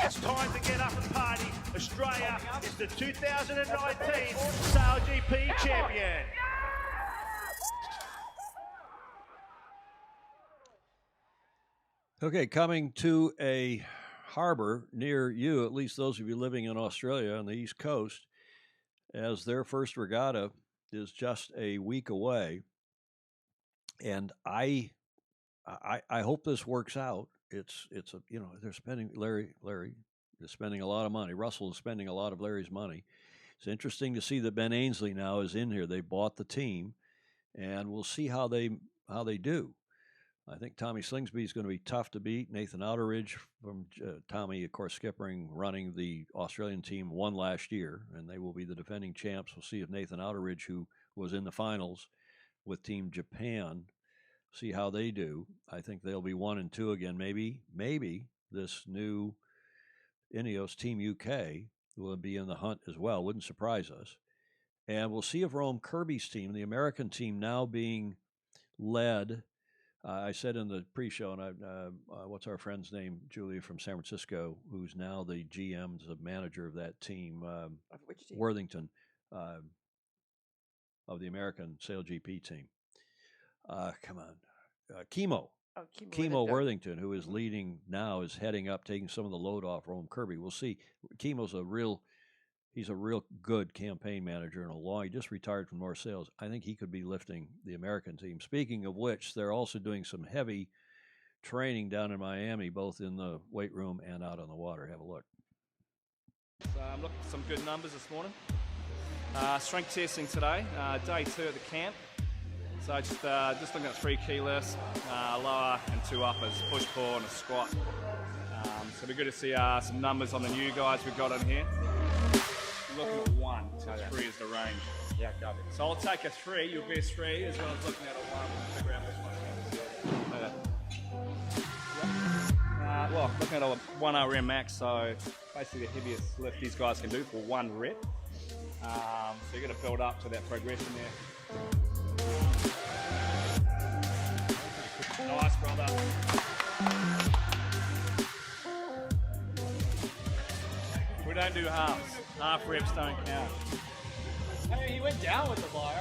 It's time to get up and party. Australia is the 2019 SailGP champion. Okay, coming to a harbor near you, at least those of you living in Australia on the East Coast, as their first regatta is just a week away. And I hope this works out. It's they're spending Larry is spending a lot of money. Russell is spending a lot of Larry's money. It's interesting to see that Ben Ainsley now is in here. They bought the team, and we'll see how they do. I think Tommy Slingsby is going to be tough to beat. Nathan Outeridge from Tommy, of course, skippering, running the Australian team, won last year, and they will be the defending champs. We'll see if Nathan Outeridge, who was in the finals with Team Japan, see how they do. I think they'll be 1 and 2 again. Maybe this new Ineos Team UK will be in the hunt as well. Wouldn't surprise us. And we'll see if Kirby's team, the American team, now being led. I said in the pre-show, and what's our friend's name, Julia from San Francisco, who's now the GM, the manager of that team, Of which team? Worthington, of the American SailGP team. Come on, Kimo. Oh, Kimo Worthington, who is leading now, is heading up, taking some of the load off Kirby. We'll see. Kimo's he's a real good campaign manager and he just retired from North Sales. I think he could be lifting the American team. Speaking of which, they're also doing some heavy training down in Miami, both in the weight room and out on the water. Have a look. So I'm looking for some good numbers this morning. Strength testing today, day 2 at the camp. So just looking at 3 key lifts, lower and 2 uppers, push, pull and a squat. So it'll be good to see some numbers on the new guys we've got in here. Looking at 1, so 3 is the range. Yeah, got it. So I'll take a 3, your best 3, as well as looking at a 1 and figure out which one. Looking at a 1 RM max, so basically the heaviest lift these guys can do for 1 rep. So you're going to build up to that progression there. Nice, brother. We don't do halves. Half reps don't count. Hey, he went down with the bar.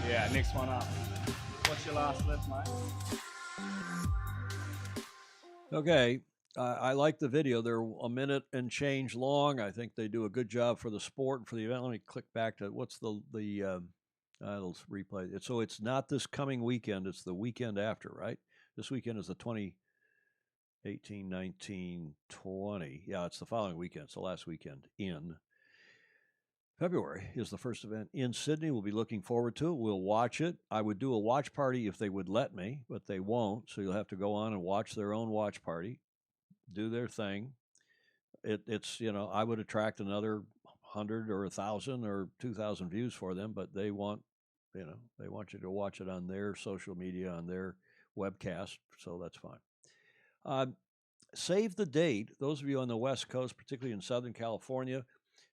Yeah, next one up. What's your last lift, mate? Okay. I like the video. They're a minute and change long. I think they do a good job for the sport and for the event. Let me click back to what's the I'll replay it. So it's not this coming weekend. It's the weekend after, right? This weekend is the 18, 19, 20. Yeah, it's the following weekend. It's the last weekend in February is the first event in Sydney. We'll be looking forward to it. We'll watch it. I would do a watch party if they would let me, but they won't. So you'll have to go on and watch their own watch party, do their thing. It's I would attract another 100 or 1,000 or 2,000 views for them, but they want you to watch it on their social media, on their webcast, so that's fine. Save the date. Those of you on the West Coast, particularly in Southern California,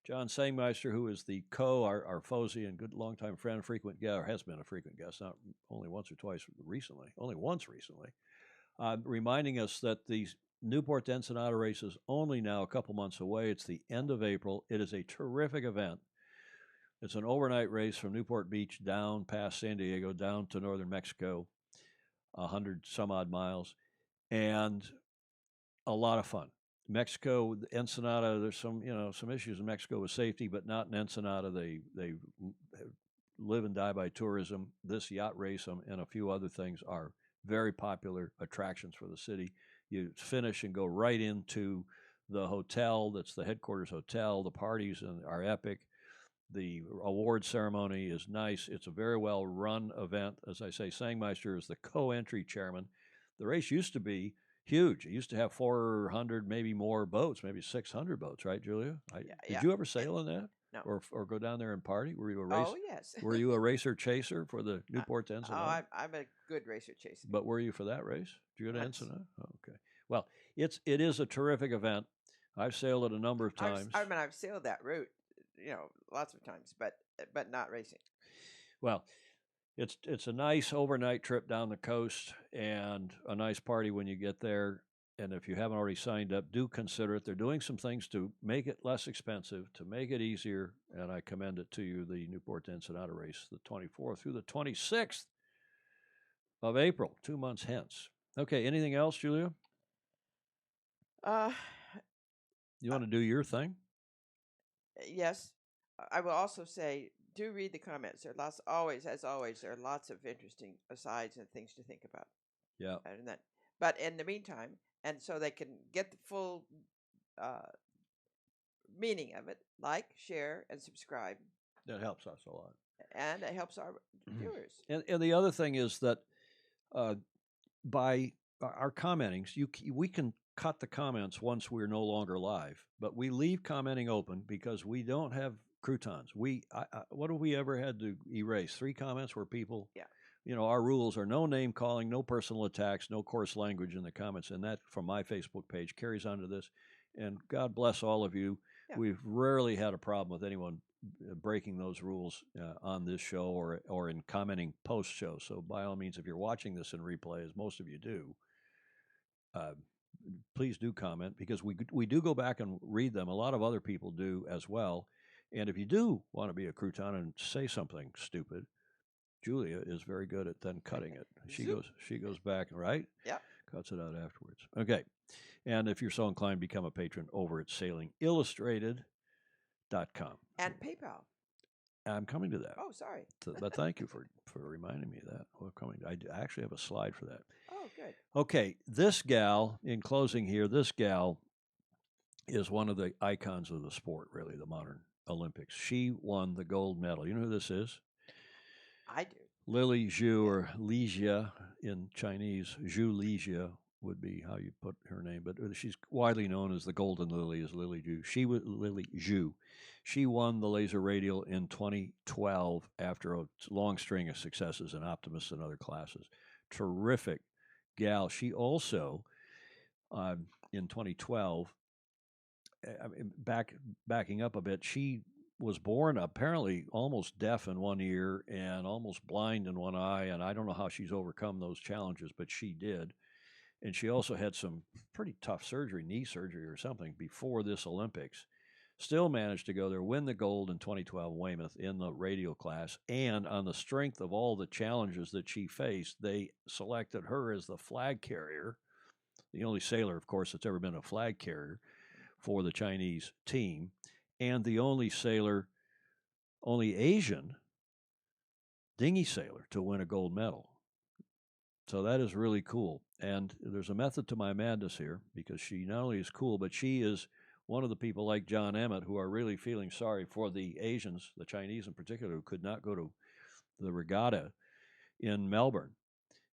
John Sangmeister, who is the our Fozy and good longtime friend, frequent guest, or has been a frequent guest, not only once or twice recently, only once recently, reminding us that the Newport to Ensenada race is only now a couple months away. It's the end of April. It is a terrific event. It's an overnight race from Newport Beach down past San Diego, down to northern Mexico, 100 some odd miles, and a lot of fun. Mexico, Ensenada, there's some issues in Mexico with safety, but not in Ensenada. They live and die by tourism. This yacht race and a few other things are very popular attractions for the city. You finish and go right into the hotel. That's the headquarters hotel. The parties are epic. The award ceremony is nice. It's a very well-run event. As I say, Sangmeister is the co-entry chairman. The race used to be huge. It used to have 400, maybe more boats, maybe 600 boats, right, Julia? Did you ever sail in that? No. Or go down there and party? Were you a racer? Oh, yes. Were you a racer chaser for the Newport to Ensenada? Oh, I'm a good racer chaser. But were you for that race? Did you go to Ensenada? Oh, okay. Well, it is a terrific event. I've sailed it a number of times. I've sailed that route, lots of times, but not racing. Well, it's a nice overnight trip down the coast and a nice party when you get there. And if you haven't already signed up, do consider it. They're doing some things to make it less expensive, to make it easier, and I commend it to you, the Newport to Ensenada race, the 24th through the 26th of April, 2 months hence. Okay, anything else, Julia? You want to do your thing? Yes. I will also say, do read the comments. There are as always, there are lots of interesting asides and things to think about. Yeah. But in the meantime, and so they can get the full meaning of it, like, share, and subscribe. That helps us a lot. And it helps our viewers. And the other thing is that by our commentings, we can cut the comments once we're no longer live, but we leave commenting open because we don't have croutons. What have we ever had to erase? 3 comments where people... Yeah. Our rules are no name calling, no personal attacks, no coarse language in the comments. And that, from my Facebook page, carries on to this. And God bless all of you. Yeah. We've rarely had a problem with anyone breaking those rules on this show or in commenting post show. So by all means, if you're watching this in replay, as most of you do, please do comment, because we do go back and read them. A lot of other people do as well. And if you do want to be a crouton and say something stupid, Julia is very good at then cutting it. She goes back, right? Yep. Cuts it out afterwards. Okay. And if you're so inclined, become a patron over at sailingillustrated.com. And PayPal. I'm coming to that. Oh, sorry. But thank you for reminding me of that. We're coming. I actually have a slide for that. Oh, good. Okay, this gal, in closing here, this gal is one of the icons of the sport, really, the modern Olympics. She won the gold medal. You know who this is? I do. Lily Zhu, or Lijia in Chinese. Zhu Lijia would be how you put her name, but she's widely known as the Golden Lily, as Lily Zhu. She was Lily Zhu. She won the laser radial in 2012 after a long string of successes in Optimus and other classes. Terrific gal. She also, in 2012, backing up a bit, she was born apparently almost deaf in one ear and almost blind in one eye, and I don't know how she's overcome those challenges, but she did. And she also had some pretty tough surgery, knee surgery or something, before this Olympics. Still managed to go there, win the gold in 2012 Weymouth in the radial class, and on the strength of all the challenges that she faced, they selected her as the flag carrier, the only sailor, of course, that's ever been a flag carrier for the Chinese team, and the only Asian dinghy sailor to win a gold medal. So that is really cool. And there's a method to my madness here, because she not only is cool, but she is one of the people like John Emmett who are really feeling sorry for the Asians, the Chinese in particular, who could not go to the regatta in Melbourne,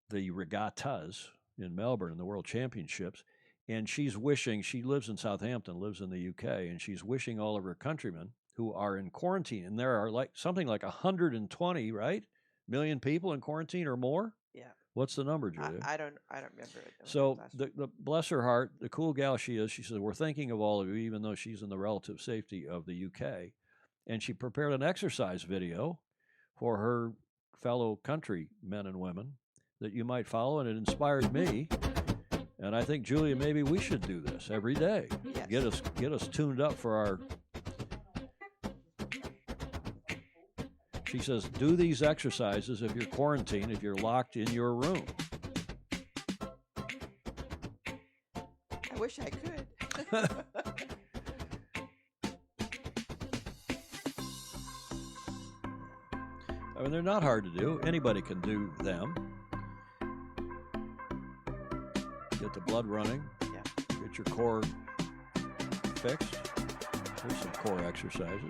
the regattas in Melbourne in the World Championships. And she's wishing, she lives in Southampton, lives in the UK, and she's wishing all of her countrymen who are in quarantine, and there are something like 120, right, million people in quarantine or more? Yeah. What's the number, Julia? I don't remember it. So the bless her heart, the cool gal she is, she said, we're thinking of all of you, even though she's in the relative safety of the UK. And she prepared an exercise video for her fellow countrymen and women that you might follow, and it inspired me. And I think, Julia, maybe we should do this every day. Yes. Get us tuned up for our... She says, do these exercises if you're quarantined, if you're locked in your room. I wish I could. I mean, they're not hard to do. Anybody can do them. Get the blood running. Yeah. Get your core fixed. Here's some core exercises.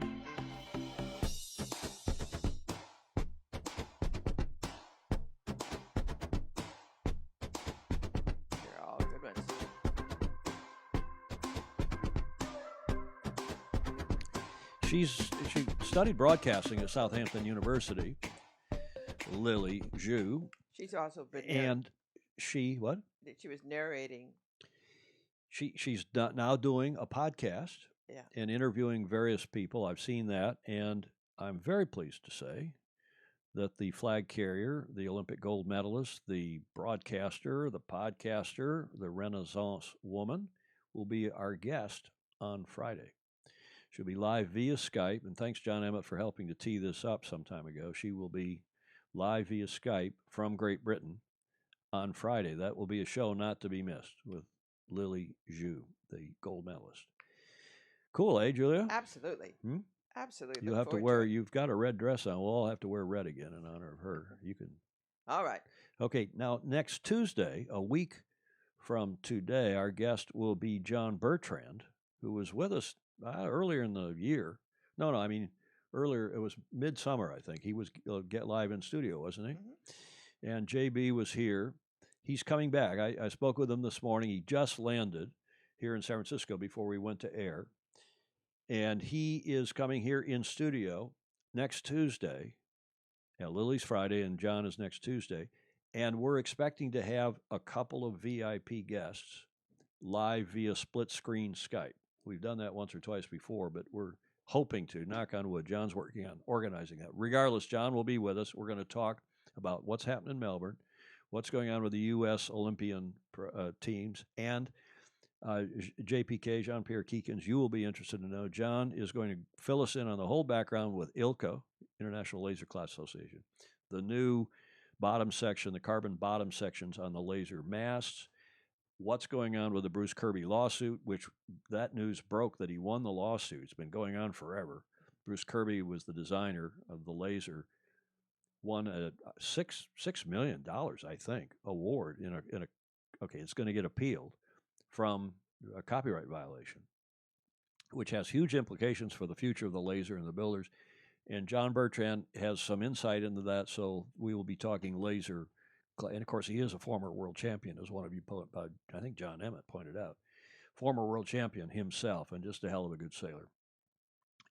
They're all good ones. She studied broadcasting at Southampton University, Lily Zhu. She's also been And she, what? She was narrating. She's now doing a podcast Yeah. and interviewing various people. I've seen that, and I'm very pleased to say that the flag carrier, the Olympic gold medalist, the broadcaster, the podcaster, the Renaissance woman will be our guest on Friday. She'll be live via Skype, and thanks, John Emmett, for helping to tee this up some time ago. She will be live via Skype from Great Britain on Friday. That will be a show not to be missed with Lily Zhu, the gold medalist. Cool, eh, Julia? Absolutely. Absolutely. You'll have to wear, you've got a red dress on. We'll all have to wear red again in honor of her. You can. All right. Okay, now next Tuesday, a week from today, our guest will be John Bertrand, who was with us earlier in the year. I mean earlier, it was midsummer, I think. He was Get Live in studio, wasn't he? Mm-hmm. And JB was here. He's coming back. I spoke with him this morning. He just landed here in San Francisco before we went to air. And he is coming here in studio next Tuesday. Yeah, Lily's Friday and John is next Tuesday. And we're expecting to have a couple of VIP guests live via split screen Skype. We've done that once or twice before, but we're hoping to, knock on wood. John's working on organizing that. Regardless, John will be with us. We're going to talk about what's happening in Melbourne, what's going on with the U.S. Olympian teams, and JPK, Jean-Pierre Keekins. You will be interested to know. John is going to fill us in on the whole background with ILCA, International Laser Class Association, the new bottom section, the carbon bottom sections on the laser masts, what's going on with the Bruce Kirby lawsuit, which that news broke that he won the lawsuit. It's been going on forever. Bruce Kirby was the designer of the laser, won a $6 million, I think, award in a okay, it's going to get appealed from a copyright violation, which has huge implications for the future of the laser and the builders. And John Bertrand has some insight into that, so we will be talking laser. And, of course, he is a former world champion, as one of you, I think John Emmett pointed out. Former world champion himself, and just a hell of a good sailor.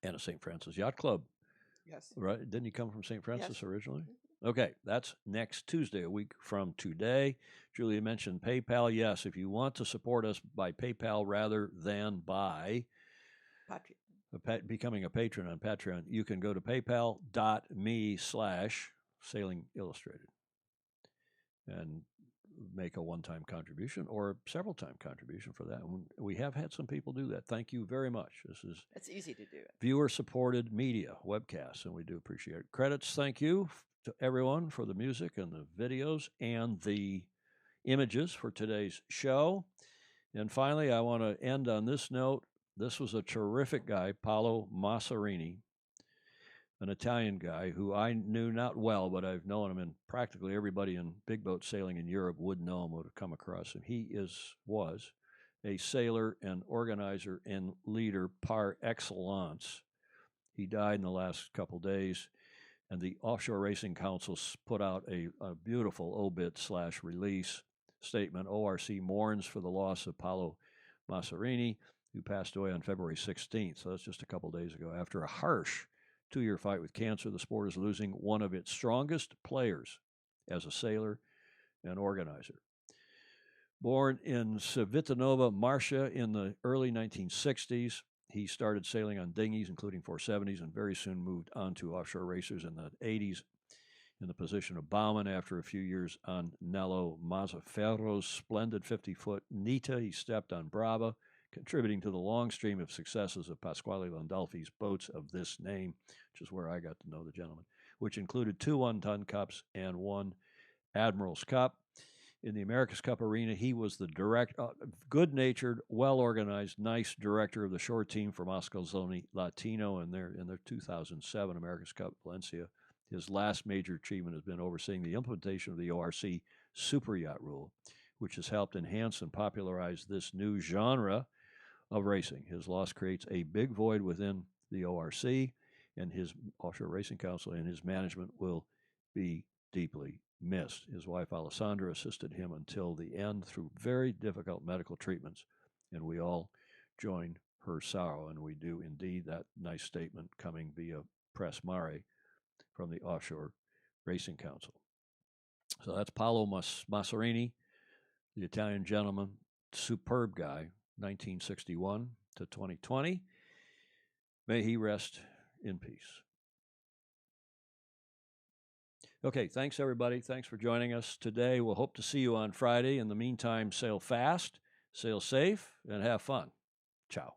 And a St. Francis Yacht Club. Yes. Right? Didn't he come from St. Francis Yes. originally? Okay, that's next Tuesday, a week from today. Julia mentioned PayPal. Yes, if you want to support us by PayPal rather than by becoming a patron on Patreon, you can go to paypal.me/Sailing Illustrated and make a one-time contribution or several-time contribution for that. And we have had some people do that. Thank you very much. It's easy to do it. Viewer-supported media webcasts, and we do appreciate it. Credits, thank you to everyone for the music and the videos and the images for today's show. And finally, I want to end on this note. This was a terrific guy, Paolo Ma Cerini, an Italian guy who I knew not well, but I've known him, and practically everybody in big boat sailing in Europe would know him, would have come across him. He was a sailor and organizer and leader par excellence. He died in the last couple days, and the Offshore Racing Council put out a beautiful obit/release statement. ORC mourns for the loss of Paolo Ma Cerini, who passed away on February 16th. So that's just a couple days ago. After a harsh 2-year fight with cancer, the sport is losing one of its strongest players as a sailor and organizer. Born in Civitanova, Marcia in the early 1960s, he started sailing on dinghies, including 470s, and very soon moved on to offshore racers in the 80s in the position of bowman. After a few years on Nello Mazzaferro's splendid 50-foot Nita, he stepped on Brava, contributing to the long stream of successes of Pasquale Landolfi's boats of this name, which is where I got to know the gentleman, which included 2 one-ton cups and 1 Admiral's Cup. In the America's Cup arena, he was the good-natured, well-organized, nice director of the shore team for Mascalzoni Latino in their 2007 America's Cup Valencia. His last major achievement has been overseeing the implementation of the ORC super yacht rule, which has helped enhance and popularize this new genre of racing. His loss creates a big void within the ORC, and his Offshore Racing Council and his management will be deeply missed. His wife Alessandra assisted him until the end through very difficult medical treatments, and we all join her sorrow, and we do indeed. That nice statement coming via Press Mare from the Offshore Racing Council. So that's Paolo Ma Cerini, the Italian gentleman, superb guy, 1961 to 2020. May he rest in peace. Okay, thanks, everybody. Thanks for joining us today. We'll hope to see you on Friday. In the meantime, sail fast, sail safe, and have fun. Ciao.